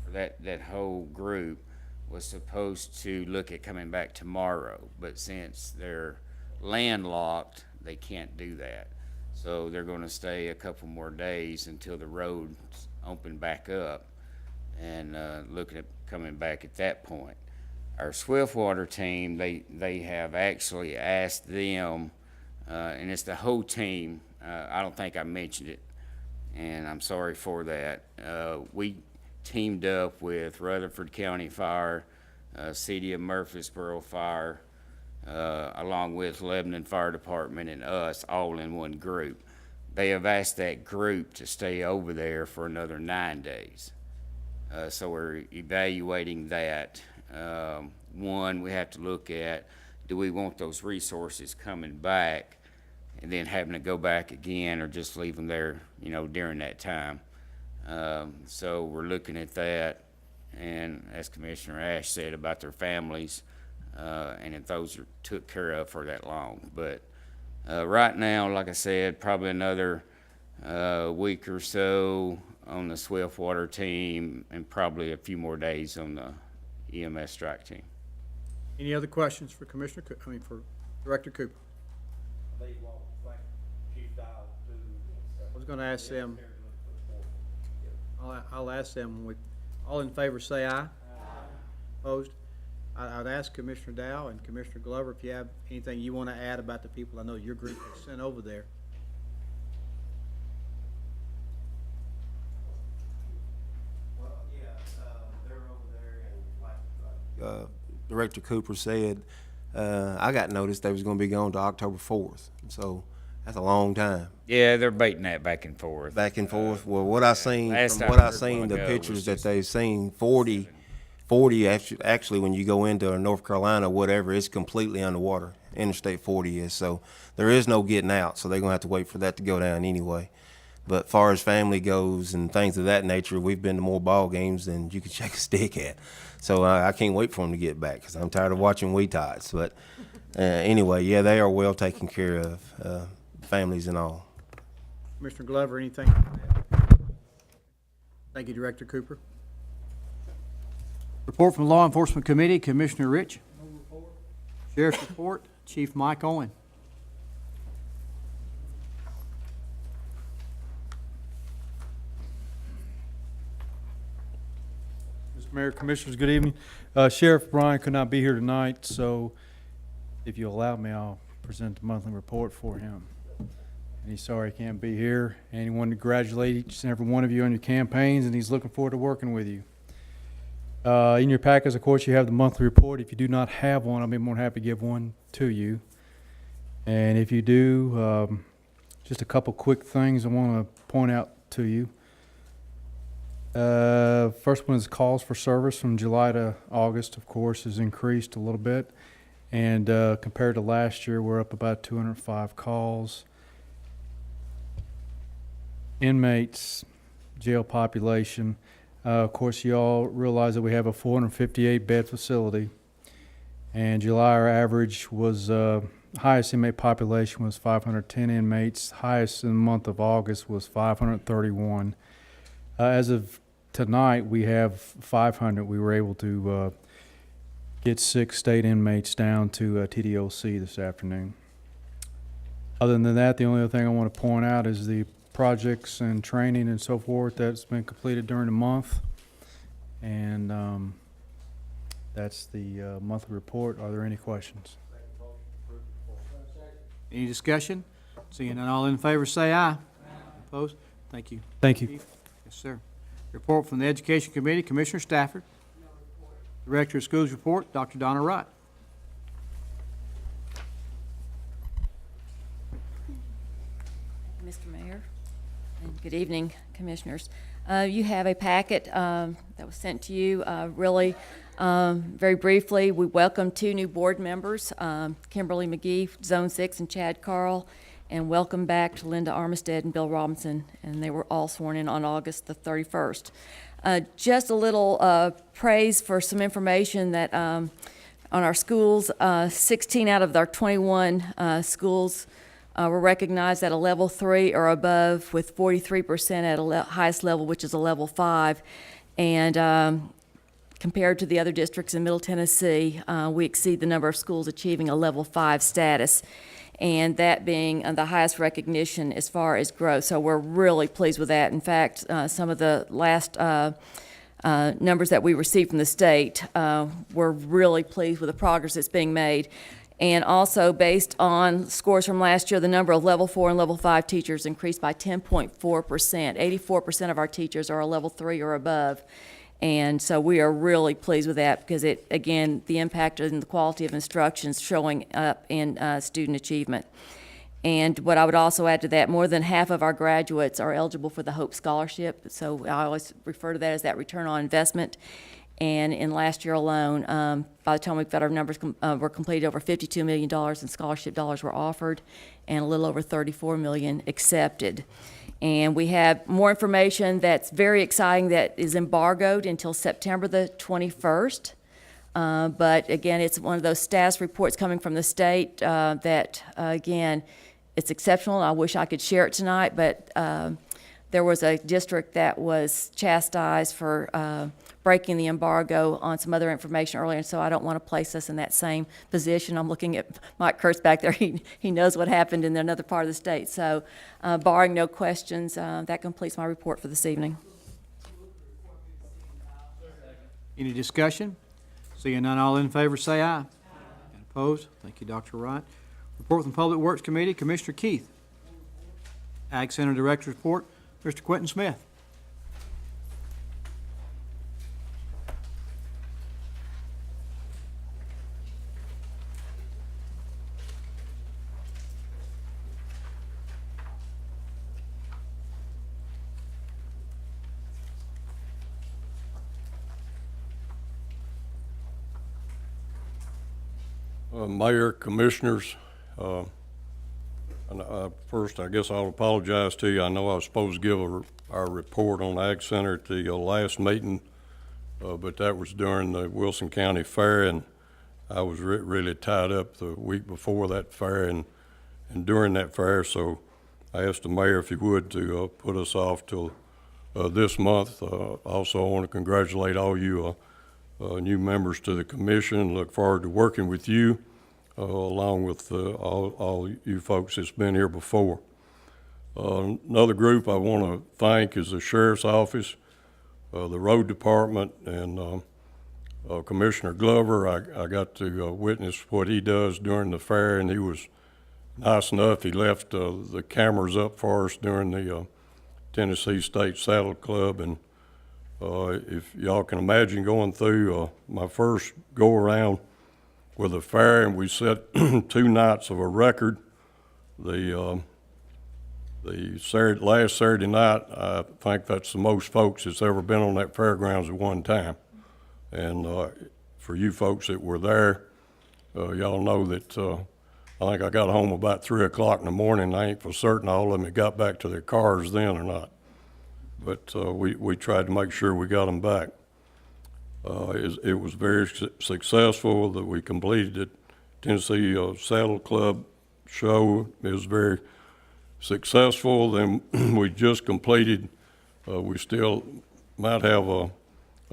I: for that whole group was supposed to look at coming back tomorrow, but since they're landlocked, they can't do that. So they're gonna stay a couple more days until the roads open back up and, looking at coming back at that point. Our Swiftwater team, they have actually asked them, and it's the whole team, I don't think I mentioned it, and I'm sorry for that. We teamed up with Rutherford County Fire, City of Murfreesboro Fire, along with Lebanon Fire Department and us, all in one group. They have asked that group to stay over there for another 9 days. So we're evaluating that. One, we have to look at, do we want those resources coming back and then having to go back again, or just leave them there, you know, during that time? So we're looking at that, and as Commissioner Ash said about their families, and if those are took care of for that long. But right now, like I said, probably another week or so on the Swiftwater team, and probably a few more days on the EMS strike team.
A: Any other questions for for Director Cooper?
H: They want to thank Chief Dial to.
A: I was gonna ask them, I'll ask them, when all in favor say aye. Opposed? I'd ask Commissioner Dow and Commissioner Glover if you have anything you want to add about the people I know your group has sent over there.
H: Well, yeah, they're over there, and like Director Cooper said, I got noticed they was gonna be gone to October 4th, so that's a long time.
I: Yeah, they're baiting that back and forth.
H: Back and forth, well, what I seen,
I: Last
H: from
I: I
H: what I
I: heard
H: seen,
I: one
H: the
I: ago
H: pictures
I: was
H: that
I: just
H: they've seen, 40, actually, when you go into North Carolina, whatever, it's completely underwater. Interstate 40 is, so there is no getting out, so they're gonna have to wait for that to go down anyway. But far as family goes and things of that nature, we've been to more ball games than you can shake a stick at. So I can't wait for them to get back, because I'm tired of watching Weetots. But anyway, yeah, they are well taken care of, families and all.
A: Commissioner Glover, anything? Thank you, Director Cooper. Report from the Law Enforcement Committee, Commissioner Rich. Sheriff's report, Chief Mike Owen.
J: Mr. Mayor, Commissioners, good evening. Sheriff Bryan could not be here tonight, so if you allow me, I'll present the monthly report for him. And he's sorry he can't be here, and he wanted to congratulate each and every one of you on your campaigns, and he's looking forward to working with you. In your packets, of course, you have the monthly report. If you do not have one, I'll be more than happy to give one to you. And if you do, just a couple quick things I want to point out to you. First one is calls for service from July to August, of course, has increased a little bit. And compared to last year, we're up about 205 calls. Inmates, jail population. Of course, you all realize that we have a 458-bed facility. And July, our average was, highest inmate population was 510 inmates. Highest in the month of August was 531. As of tonight, we have 500. We were able to get 6 state inmates down to TDOC this afternoon. Other than that, the only other thing I want to point out is the projects and training and so forth that's been completed during the month. And that's the monthly report. Are there any questions?
A: Any discussion? Seeing none, all in favor say aye. Opposed? Thank you.
J: Thank you.
A: Chief? Yes, sir. Report from the Education Committee, Commissioner Stafford. Director of Schools report, Dr. Donna Wright.
K: Mr. Mayor, and good evening, Commissioners. You have a packet that was sent to you. Really, very briefly, we welcome 2 new board members, Kimberly McGee, Zone 6, and Chad Carl, and welcome back to Linda Armistead and Bill Robinson, and they were all sworn in on August the 31st. Just a little praise for some information that on our schools, 16 out of our 21 schools were recognized at a level 3 or above, with 43% at a highest level, which is a level 5. And compared to the other districts in Middle Tennessee, we exceed the number of schools achieving a level 5 status, and that being the highest recognition as far as growth. So we're really pleased with that. In fact, some of the last numbers that we received from the state, we're really pleased with the progress that's being made. And also, based on scores from last year, the number of level 4 and level 5 teachers increased by 10.4%. 84% of our teachers are a level 3 or above. And so we are really pleased with that, because it, again, the impact and the quality of instruction is showing up in student achievement. And what I would also add to that, more than half of our graduates are eligible for the Hope Scholarship. So I always refer to that as that return on investment. And in last year alone, by the time we've got our numbers were completed, over $52 million in scholarship dollars were offered, and a little over $34 million accepted. And we have more information that's very exciting that is embargoed until September the 21st. But again, it's one of those status reports coming from the state that, again, it's exceptional. I wish I could share it tonight, but there was a district that was chastised for breaking the embargo on some other information earlier, and so I don't want to place us in that same position. I'm looking at Mike Kurtz back there. He knows what happened in another part of the state. So barring no questions, that completes my report for this evening.
A: Any discussion? Seeing none, all in favor say aye. And opposed? Thank you, Dr. Wright. Report from Public Works Committee, Commissioner Keith. Ag Center Director report, Mr. Quentin Smith.
L: Mayor, Commissioners, first, I guess I'll apologize to you. I know I was supposed to give our report on Ag Center at the last meeting, but that was during the Wilson County Fair, and I was really tied up the week before that fair and during that fair, so I asked the mayor if he would to put us off till this month. Also, I want to congratulate all you new members to the commission and look forward to working with you along with all you folks that's been here before. Another group I want to thank is the Sheriff's Office, the Road Department, and Commissioner Glover. I got to witness what he does during the fair, and he was nice enough. He left the cameras up for us during the Tennessee State Saddle Club, and if y'all can imagine going through my first go-around with a fair, and we set 2 nights of a record. The last Saturday night, I think that's the most folks that's ever been on that fairgrounds at one time. And for you folks that were there, y'all know that I think I got home about 3 o'clock in the morning. I ain't for certain all of them had got back to their cars then or not. But we tried to make sure we got them back. It was very successful that we completed it. Tennessee Saddle Club show is very successful. Then we just completed, we still might have a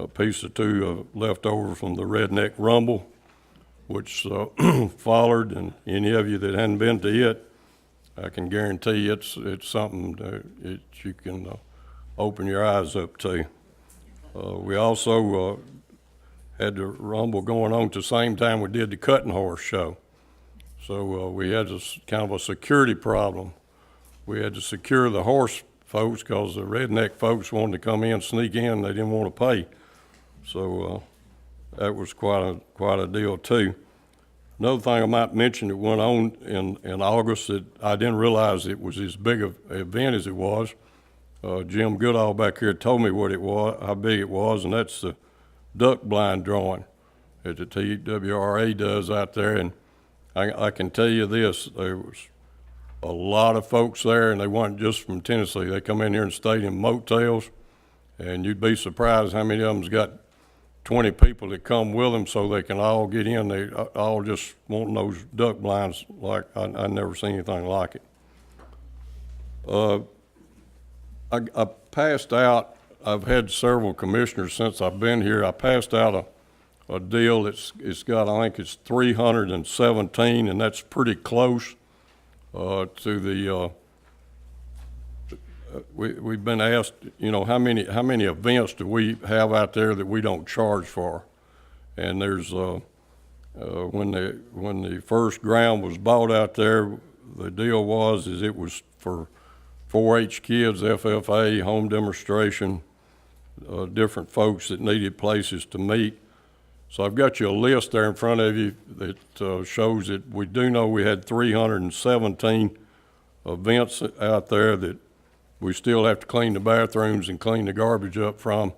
L: piece or two left over from the Redneck Rumble, which followed, and any of you that hadn't been to it, I can guarantee you it's something that you can open your eyes up to. We also had the Rumble going on at the same time we did the Cutting Horse show. So we had this kind of a security problem. We had to secure the horse folks because the redneck folks wanted to come in, sneak in, they didn't want to pay. So that was quite a deal too. Another thing I might mention that went on in August that I didn't realize it was as big of an event as it was. Jim Goodall back here told me what it was, how big it was, and that's the duck blind drawing that the TWRA does out there. And I can tell you this, there was a lot of folks there, and they weren't just from Tennessee. They come in here and stayed in motels, and you'd be surprised how many of them's got 20 people that come with them so they can all get in. They all just wanting those duck blinds like I never seen anything like it. I passed out, I've had several commissioners since I've been here. I passed out a deal it's got, I think it's 317, and that's pretty close to the, we've been asked, you know, how many events do we have out there that we don't charge for? And there's, when the first ground was bought out there, the deal was, it was for 4-H kids, FFA, home demonstration, different folks that needed places to meet. So I've got you a list there in front of you that shows that we do know we had 317 events out there that we still have to clean the bathrooms and clean the garbage up from,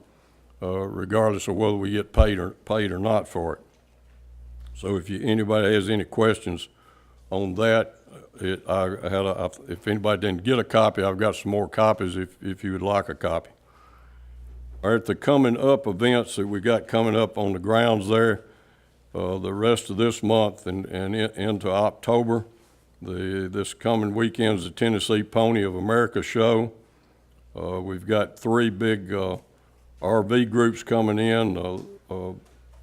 L: regardless of whether we get paid or not for it. So if anybody has any questions on that, if anybody didn't get a copy, I've got some more copies if you would like a copy. All right, the coming up events that we got coming up on the grounds there, the rest of this month and into October, this coming weekend's the Tennessee Pony of America show. We've got 3 big RV groups coming in,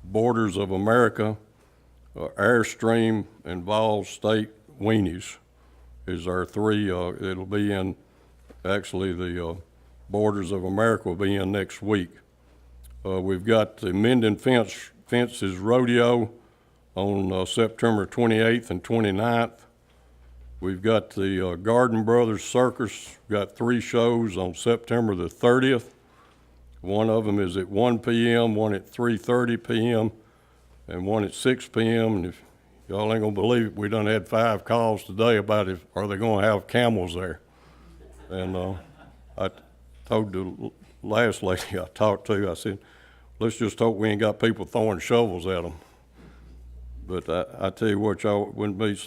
L: Borders of America, Airstream, and Vol State Weenies is our 3. It'll be in, actually the Borders of America will be in next week. We've got the Minden Fences Rodeo on September 28th and 29th. We've got the Garden Brothers Circus, got 3 shows on September the 30th. One of them is at 1 p.m., one at 3:30 p.m., and one at 6 p.m. And if y'all ain't gonna believe it, we done had 5 calls today about if are they gonna have camels there. And I told the last lady I talked to, I said, let's just hope we ain't got people throwing shovels at them. But I tell you what, y'all wouldn't be,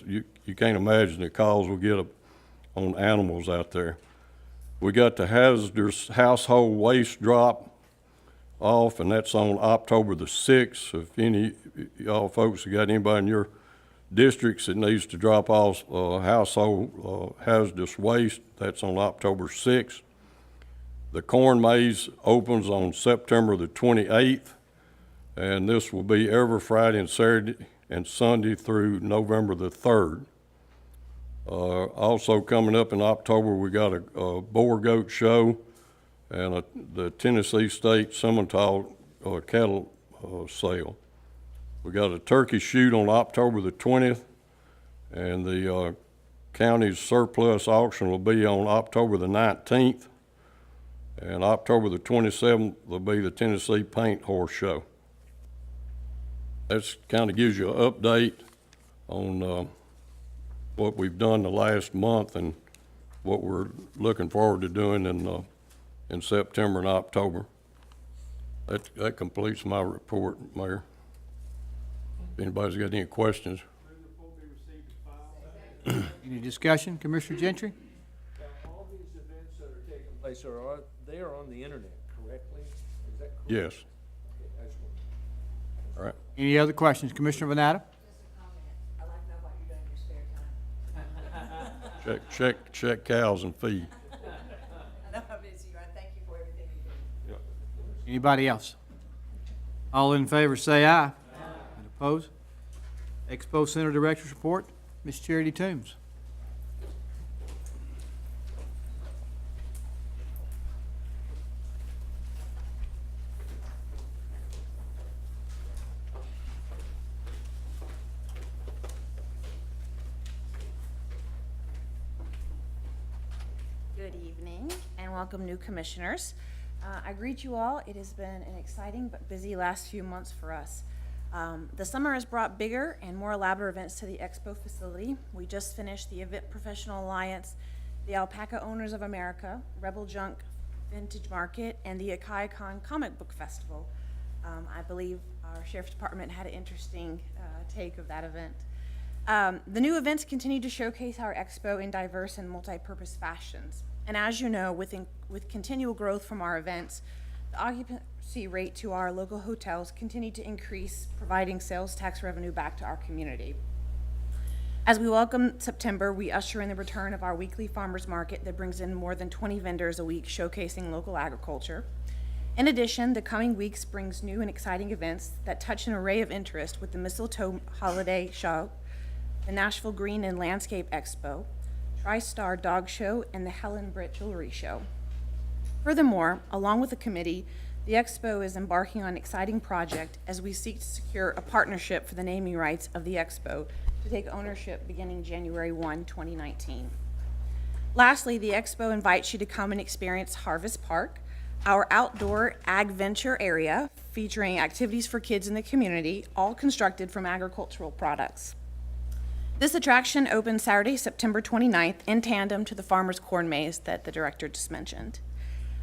L: you can't imagine the calls we'll get on animals out there. We got the hazardous household waste drop off, and that's on October the 6th. If any y'all folks have got anybody in your districts that needs to drop off household hazardous waste, that's on October 6th. The corn maze opens on September the 28th, and this will be every Friday and Saturday and Sunday through November the 3rd. Also coming up in October, we got a boar goat show and the Tennessee State Simmental cattle sale. We got a turkey shoot on October the 20th, and the county's surplus auction will be on October the 19th. And October the 27th will be the Tennessee Paint Horse Show. That kind of gives you an update on what we've done the last month and what we're looking forward to doing in September and October. That completes my report, Mayor. If anybody's got any questions.
A: Any discussion? Commissioner Gentry?
G: All these events that are taking place they are on the internet, correctly? Is that correct?
L: Yes.
G: Okay, I just want-
L: All right.
A: Any other questions? Commissioner Vanatta?
F: I'd like to know what you're doing in your spare time.
L: Check cows and feed.
F: I know how busy you are. Thank you for everything you do.
A: Anybody else? All in favor say aye. Aye. And opposed? Expo Center Director's Report, Ms. Charity Toombs.
M: Good evening and welcome new commissioners. I greet you all. It has been an exciting but busy last few months for us. The summer has brought bigger and more elaborate events to the Expo facility. We just finished the Event Professional Alliance, the Alpaca Owners of America, Rebel Junk Vintage Market, and the AkaiCon Comic Book Festival. I believe our Sheriff's Department had an interesting take of that event. The new events continue to showcase our expo in diverse and multi-purpose fashions. And as you know, with continual growth from our events, the occupancy rate to our local hotels continue to increase, providing sales tax revenue back to our community. As we welcome September, we usher in the return of our weekly farmers market that brings in more than 20 vendors a week showcasing local agriculture. In addition, the coming weeks brings new and exciting events that touch an array of interest with the Mistletoe Holiday Show, the Nashville Green and Landscape Expo, TriStar Dog Show, and the Helen Britt Jewelry Show. Furthermore, along with the committee, the Expo is embarking on an exciting project as we seek to secure a partnership for the naming rights of the Expo to take ownership beginning January 1, 2019. Lastly, the Expo invites you to come and experience Harvest Park, our outdoor ag venture area featuring activities for kids in the community, all constructed from agricultural products. This attraction opens Saturday, September 29th, in tandem to the Farmer's Corn Maze that the director just mentioned.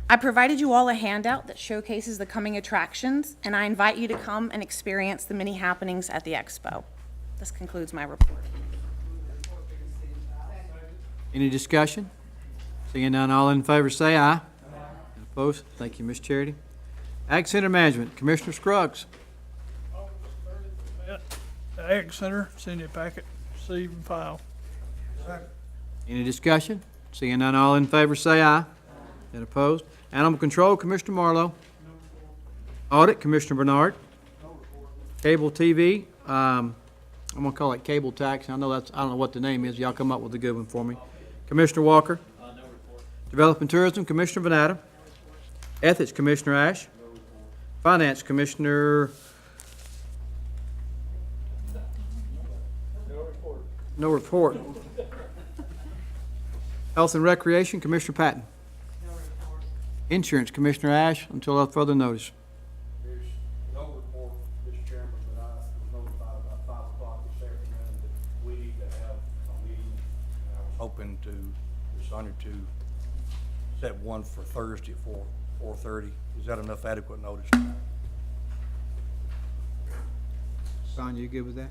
M: I provided you all a handout that showcases the coming attractions, and I invite you to come and experience the many happenings at the Expo. This concludes my report.
A: Any discussion? Seeing none, all in favor say aye. Opposed? Thank you, Ms. Charity. Ag Center Management, Commissioner Scruggs.
N: The Ag Center, send you a packet, receive and file.
A: Any discussion? Seeing none, all in favor say aye. And opposed? Animal Control, Commissioner Marlowe. Audit, Commissioner Bernard. Cable TV, I'm gonna call it cable tax. I don't know what the name is. Y'all come up with a good one for me. Commissioner Walker. Development Tourism, Commissioner Vanatta. Ethics, Commissioner Ash. Finance, Commissioner. No report. Health and Recreation, Commissioner Patton. Insurance, Commissioner Ash, until further notice.
O: There's no report, Mr. Chairman, but I was notified about 5 o'clock this afternoon that we need to have a meeting. And I was hoping to, decided to set one for Thursday at 4:30. Is that enough adequate notice?
A: Son, you good with that?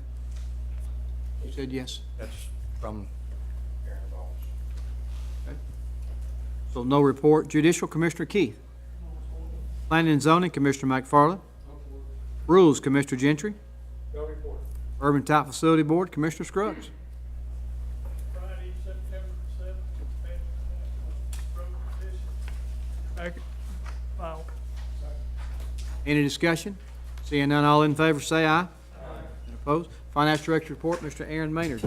A: You said yes.
O: That's from Aaron's office.
A: So no report. Judicial, Commissioner Keith. Planning and Zoning, Commissioner McFarland. Rules, Commissioner Gentry.
G: No report.
A: Urban Type Facility Board, Commissioner Scruggs.
N: Friday, September 7th, road petition, packet, file.
A: Any discussion? Seeing none, all in favor say aye. And opposed? Finance Director Report, Mr. Aaron Maynard.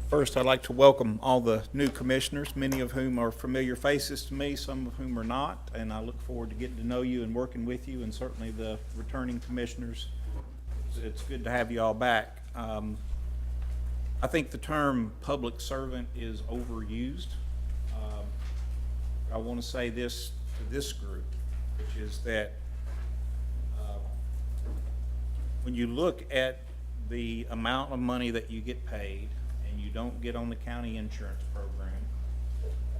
P: First, I'd like to welcome all the new commissioners, many of whom are familiar faces to me, some of whom are not, and I look forward to getting to know you and working with you, and certainly the returning commissioners. It's good to have you all back. I think the term public servant is overused. I want to say this to this group, which is that when you look at the amount of money that you get paid, and you don't get on the county insurance program,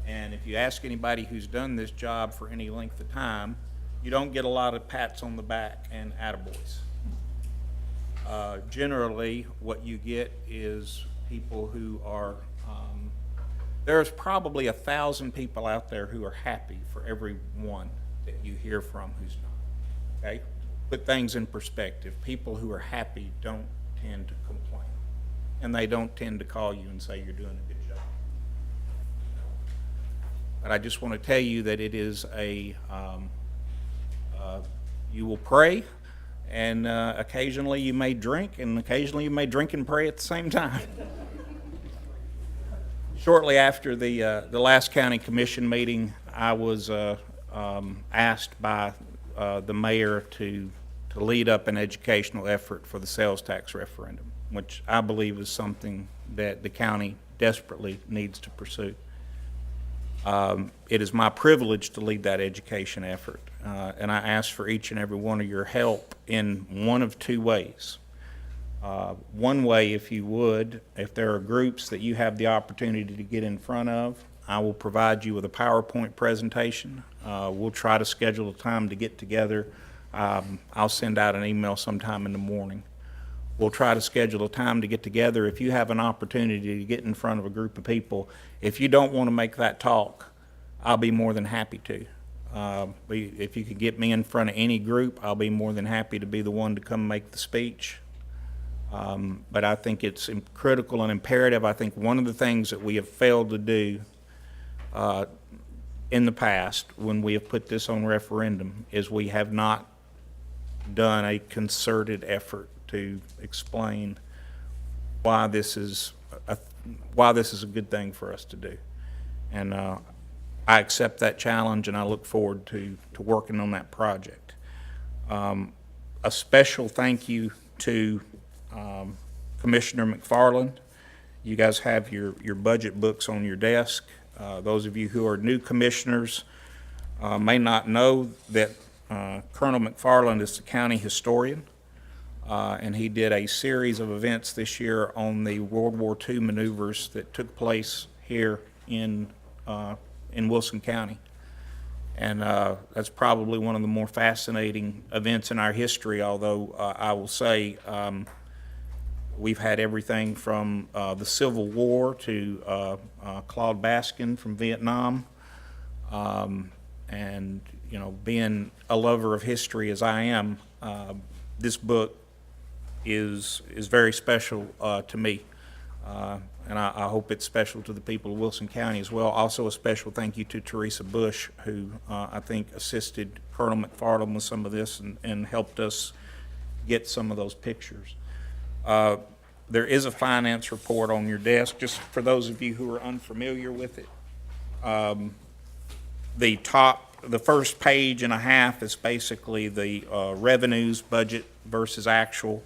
P: and if you ask anybody who's done this job for any length of time, you don't get a lot of pats on the back and attaboys. Generally, what you get is people who are, there's probably 1,000 people out there who are happy for every one that you hear from who's not, okay? Put things in perspective. People who are happy don't tend to complain, and they don't tend to call you and say you're doing a good job. But I just want to tell you that it is a, you will pray, and occasionally you may drink, and occasionally you may drink and pray at the same time. Shortly after the last county commission meeting, I was asked by the mayor to lead up an educational effort for the sales tax referendum, which I believe is something that the county desperately needs to pursue. It is my privilege to lead that education effort, and I ask for each and every one of your help in one of two ways. One way, if you would, if there are groups that you have the opportunity to get in front of, I will provide you with a PowerPoint presentation. We'll try to schedule a time to get together. I'll send out an email sometime in the morning. We'll try to schedule a time to get together. If you have an opportunity to get in front of a group of people, if you don't want to make that talk, I'll be more than happy to. If you could get me in front of any group, I'll be more than happy to be the one to come make the speech. But I think it's critical and imperative. I think one of the things that we have failed to do in the past when we have put this on referendum is we have not done a concerted effort to explain why this is a good thing for us to do. And I accept that challenge, and I look forward to working on that project. A special thank you to Commissioner McFarland. You guys have your budget books on your desk. Those of you who are new commissioners may not know that Colonel McFarland is the county historian, and he did a series of events this year on the World War II maneuvers that took place here in Wilson County. And that's probably one of the more fascinating events in our history, although I will say we've had everything from the Civil War to Claude Baskin from Vietnam. And, you know, being a lover of history as I am, this book is very special to me. And I hope it's special to the people of Wilson County as well. Also a special thank you to Teresa Bush, who I think assisted Colonel McFarland with some of this and helped us get some of those pictures. There is a finance report on your desk, just for those of you who are unfamiliar with it. The first page and a half is basically the revenues, budget versus actual.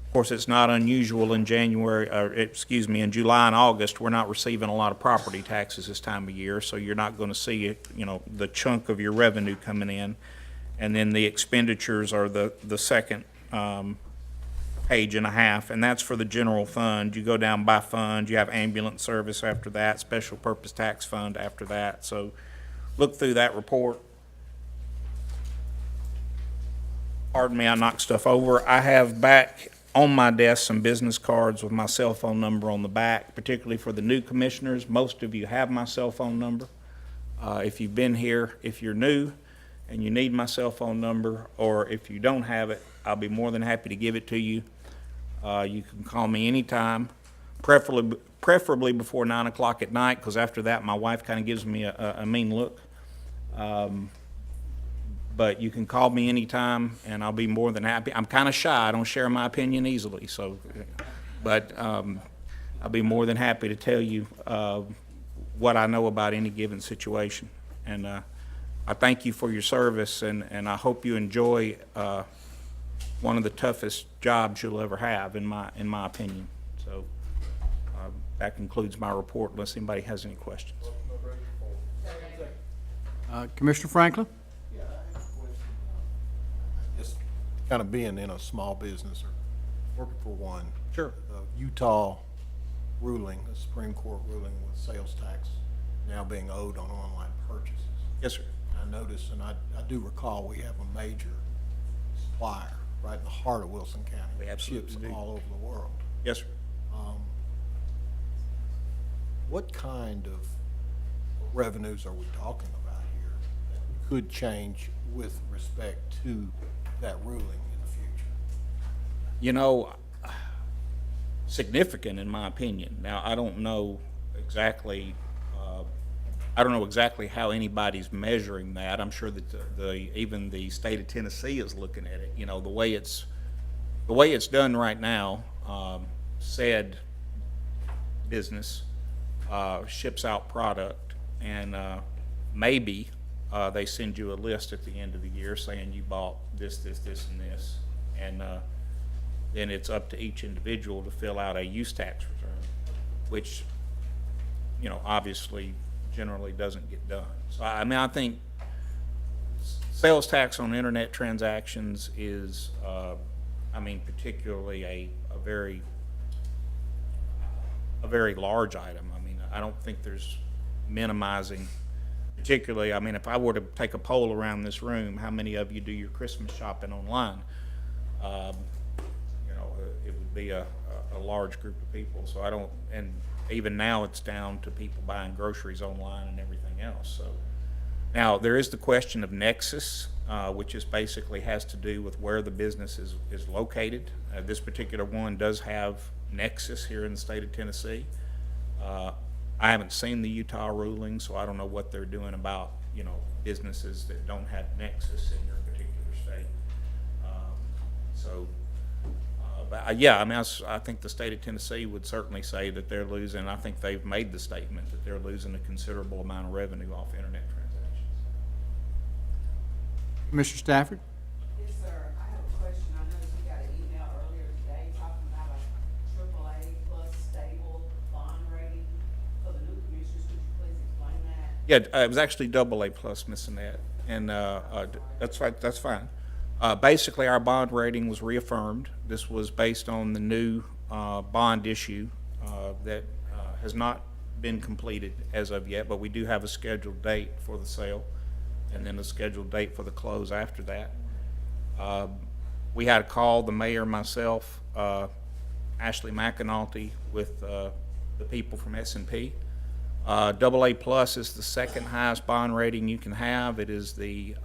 P: Of course, it's not unusual in in July and August, we're not receiving a lot of property taxes this time of year, so you're not going to see, the chunk of your revenue coming in. And then the expenditures are the second page and a half, and that's for the general fund. You go down by fund, you have ambulance service after that, special purpose tax fund after that. So look through that report. Pardon me, I knocked stuff over. I have back on my desk some business cards with my cell phone number on the back, particularly for the new commissioners. Most of you have my cell phone number. If you've been here, if you're new and you need my cell phone number, or if you don't have it, I'll be more than happy to give it to you. You can call me anytime, preferably before 9 o'clock at night, because after that my wife kind of gives me a mean look. But you can call me anytime, and I'll be more than happy. I'm kind of shy. I don't share my opinion easily, but I'll be more than happy to tell you what I know about any given situation. And I thank you for your service, and I hope you enjoy one of the toughest jobs you'll ever have, in my opinion. So that concludes my report, unless anybody has any questions.
A: Commissioner Franklin?
O: Just kind of being in a small business or working for one.
P: Sure.
O: The Utah ruling, the Supreme Court ruling with sales tax now being owed on online purchases.
P: Yes, sir.
O: I noticed, and I do recall, we have a major supplier right in the heart of Wilson County.
P: We absolutely
O: ships
P: do.
O: all over the world.
P: Yes, sir.
O: What kind of revenues are we talking about here that could change with respect to that ruling in the future?
P: Significant in my opinion. Now, I don't know exactly how anybody's measuring that. I'm sure that even the state of Tennessee is looking at it. The way it's done right now, said business ships out product, and maybe they send you a list at the end of the year saying you bought this, this, this, and this. And then it's up to each individual to fill out a use tax return, which, you know, obviously generally doesn't get done. So, I mean, I think sales tax on internet transactions is, I mean, particularly a very large item. I mean, I don't think there's minimizing, particularly, I mean, if I were to take a poll around this room, how many of you do your Christmas shopping online? You know, it would be a large group of people. So I don't, and even now it's down to people buying groceries online and everything else. So now there is the question of nexus, which is basically has to do with where the business is located. This particular one does have nexus here in the state of Tennessee. I haven't seen the Utah ruling, so I don't know what they're doing about, you know, businesses that don't have nexus in your particular state. But yeah, I mean, I think the state of Tennessee would certainly say that they're losing. I think they've made the statement that they're losing a considerable amount of revenue off internet transactions.
A: Mr. Stafford?
Q: Yes, sir. I have a question. I noticed we got an email earlier today talking about a AAA plus stable bond rating for the new commissioners. Could you please explain that?
P: Yeah, it was actually AA plus, Miss Annette, and that's right. That's fine. Basically, our bond rating was reaffirmed. This was based on the new bond issue that has not been completed as of yet, but we do have a scheduled date for the sale, and then a scheduled date for the close after that. We had a call, the mayor, myself, Ashley McAnulty, with the people from S&P. AA plus is the second highest bond rating you can have. It is the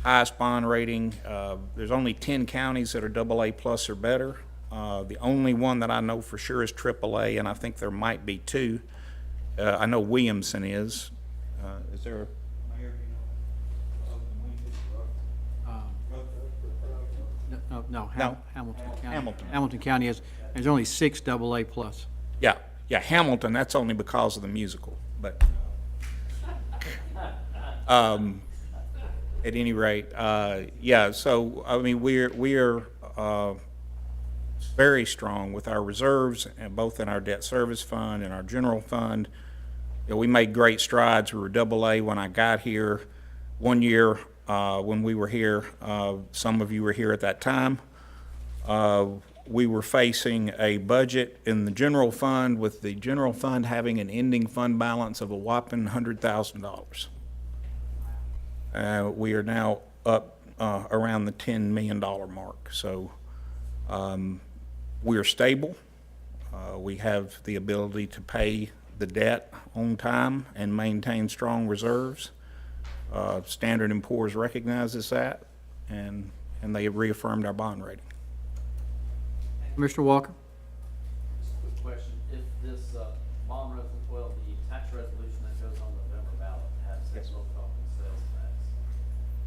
P: highest bond rating. There's only 10 counties that are AA plus or better. The only one that I know for sure is AAA, and I think there might be two. I know Williamson is. Is there a mayor?
A: No, Hamilton County.
P: Hamilton.
A: Hamilton County is, there's only 6 AA plus.
P: Yeah, Hamilton, that's only because of the musical, but, at any rate, yeah, so, I mean, we're very strong with our reserves, and both in our debt service fund and our general fund. You know, we made great strides. We were AA when I got here. One year, when we were here, some of you were here at that time, we were facing a budget in the general fund, with the general fund having an ending fund balance of a whopping $100,000. We are now up around the $10 million mark. So we are stable. We have the ability to pay the debt on time and maintain strong reserves. Standard & Poor's recognizes that, and they have reaffirmed our bond rating.
A: Mr. Walker?
R: Just a quick question. If this bond resolution, well, the tax resolution that goes on November ballot has
P: Yes.
R: local and sales tax,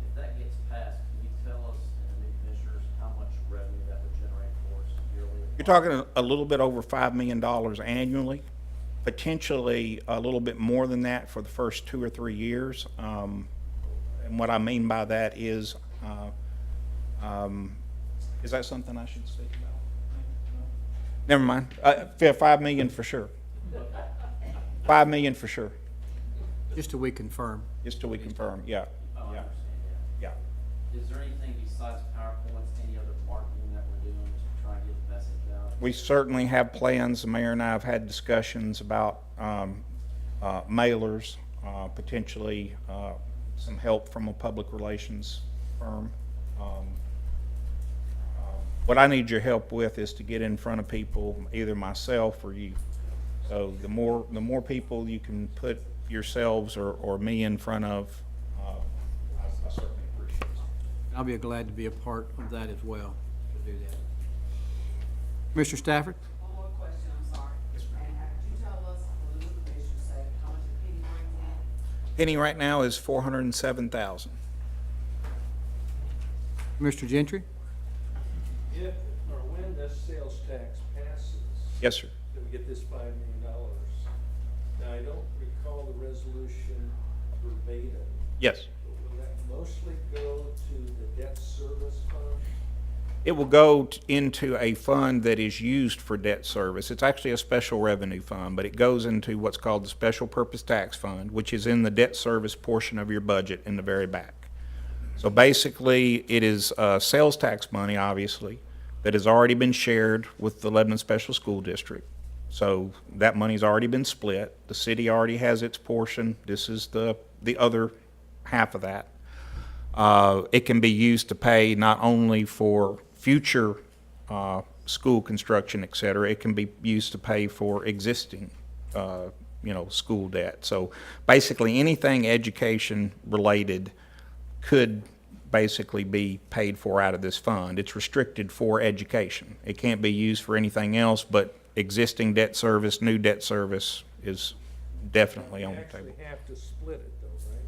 R: if that gets passed, can you tell us, and the new commissioners, how much revenue that would generate for us yearly?
P: You're talking a little bit over $5 million annually, potentially a little bit more than that for the first 2 or 3 years. And what I mean by that is that something I should speak about? Never mind. 5 million for sure. 5 million for sure.
A: Just till we confirm.
P: Just till we confirm, yeah.
R: Oh, I
P: Yeah.
R: understand,
P: Yeah.
R: yeah. Is there anything besides PowerPoints, any other marketing that we're doing to try and get the message out?
P: We certainly have plans. The mayor and I have had discussions about mailers, potentially some help from a public relations firm. What I need your help with is to get in front of people, either myself or you. So the more people you can put yourselves or me in front of, I certainly appreciate it.
A: I'll be glad to be a part of that as well, to do that. Mr. Stafford?
Q: One more question, I'm sorry. And could you tell us, for the new commissioners, say, how much a penny brings in?
P: Penny right now is 407,000.
A: Mr. Gentry?
G: If or when this sales tax passes.
P: Yes, sir.
G: Then we get this $5 million. Now, I don't recall the resolution verbatim,
P: Yes.
G: Will that mostly go to the debt service fund?
P: It will go into a fund that is used for debt service. It's actually a special revenue fund, but it goes into what's called the Special Purpose Tax Fund, which is in the debt service portion of your budget in the very back. So basically, it is sales tax money, obviously, that has already been shared with the Lebanon Special School District. So that money's already been split. The city already has its portion. This is the other half of that. It can be used to pay not only for future school construction, et cetera, it can be used to pay for existing, school debt. So basically, anything education related could basically be paid for out of this fund. It's restricted for education. It can't be used for anything else, but existing debt service, new debt service is definitely on the table.
G: We actually have to split it though, right?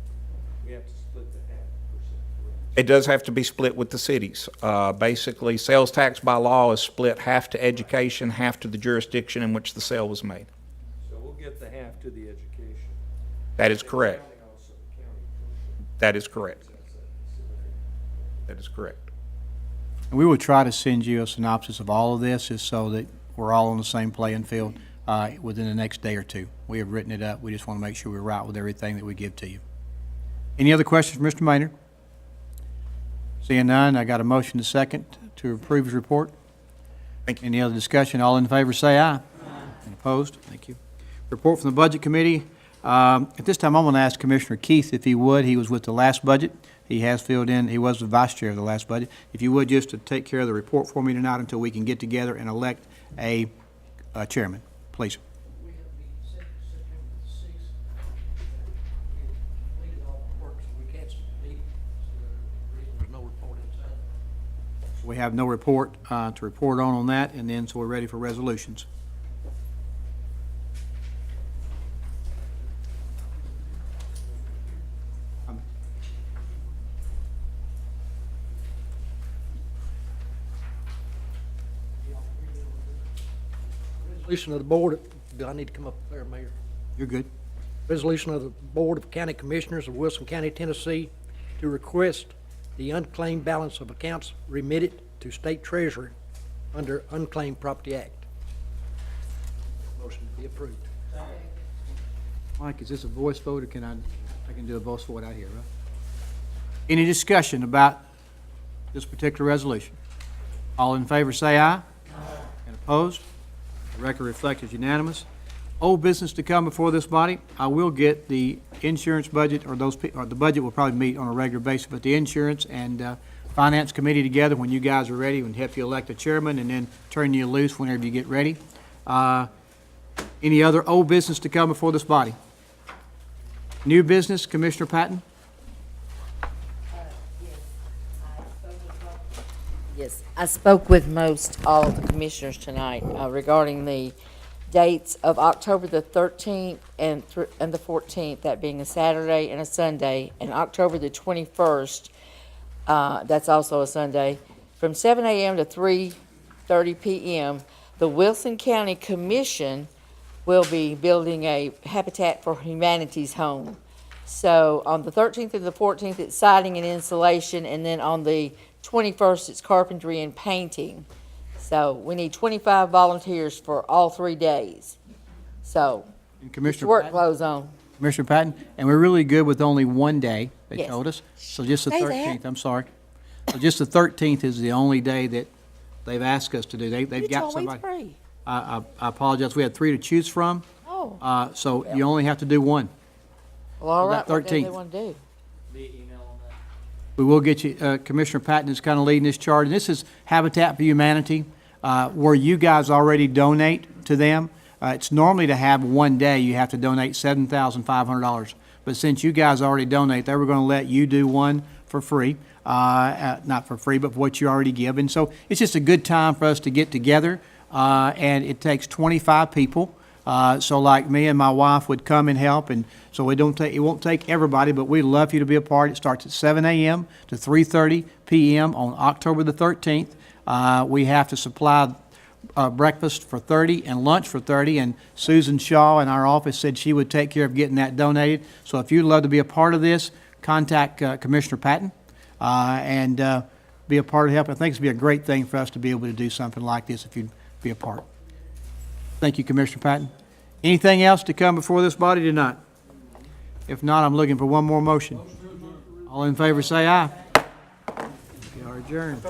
G: We have to split the half percent.
P: It does have to be split with the cities. Basically, sales tax by law is split half to education, half to the jurisdiction in which the sale was made.
G: So we'll get the half to the education.
P: That is correct.
G: And also the county.
P: That is correct. That is correct.
A: And we will try to send you a synopsis of all of this, just so that we're all on the same playing field within the next day or two. We have written it up. We just want to make sure we're right with everything that we give to you. Any other questions for Mr. Maynard? Seeing none, I got a motion to second to approve his report.
P: Thank you.
A: Any other discussion? All in favor, say aye. Aye. And opposed? Thank you. Report from the Budget Committee. At this time, I'm going to ask Commissioner Keith if he would. He was with the last budget. He has filled in, he was the vice chair of the last budget. If you would, just to take care of the report for me tonight until we can get together and elect a chairman, please.
R: We have the September the 6th. We completed all the work, so we canceled the meeting. So the reason there's no report inside.
A: We have no report to report on that, and then, so we're ready for resolutions.
R: Resolution of the Board, do I need to come up there, Mayor?
A: You're good.
R: Resolution of the Board of County Commissioners of Wilson County, Tennessee, to request the unclaimed balance of accounts remitted to State Treasurer under Unclaimed Property Act. Motion to be approved.
A: Mike, is this a voice vote, or can I can do a voice vote out here, right? Any discussion about this particular resolution? All in favor, say aye. Aye. And opposed? The record reflects is unanimous. Old business to come before this body. I will get the insurance budget, or the budget will probably meet on a regular basis, but the insurance and finance committee together when you guys are ready, and help you elect a chairman, and then turn you loose whenever you get ready. Any other old business to come before this body? New business, Commissioner Patton?
E: Yes, I spoke with most all of the commissioners tonight regarding the dates of October the 13th and the 14th, that being a Saturday and a Sunday, and October the 21st, that's also a Sunday, from 7 a.m. to 3:30 p.m., the Wilson County Commission will be building a Habitat for Humanity's home. So on the 13th and the 14th, it's siding and insulation, and then on the 21st, it's carpentry and painting. So we need 25 volunteers for all 3 days. So,
A: And
E: get
A: Commissioner
E: your work
A: Patton?
E: clothes on.
A: Commissioner Patton, and we're really good with only one day, they
E: Yes.
A: told us. So just the
E: Say that.
A: 13th, I'm sorry. So just the 13th is the only day that they've asked us to do. They've
E: You
A: got
E: told me
A: somebody.
E: three.
A: I apologize, we had 3 to choose from,
E: Oh,
A: so you only have to do one.
E: well, all
A: that
E: right, what do they
A: 13th.
E: want to do?
A: We will get you, Commissioner Patton is kind of leading this charge, and this is Habitat for Humanity, where you guys already donate to them. It's normally to have one day, you have to donate $7,500. But since you guys already donate, they were going to let you do one for free. Not for free, but for what you already give. And so it's just a good time for us to get together, and it takes 25 people. So like me and my wife would come and help, and so it won't take everybody, but we'd love for you to be a part. It starts at 7 a.m. to 3:30 p.m. on October the 13th. We have to supply breakfast for 30 and lunch for 30, and Susan Shaw in our office said she would take care of getting that donated. So if you'd love to be a part of this, contact Commissioner Patton and be a part of help. I think it'd be a great thing for us to be able to do something like this if you'd be a part. Thank you, Commissioner Patton. Anything else to come before this body tonight? If not, I'm looking for one more motion. All in favor, say aye. We are adjourned.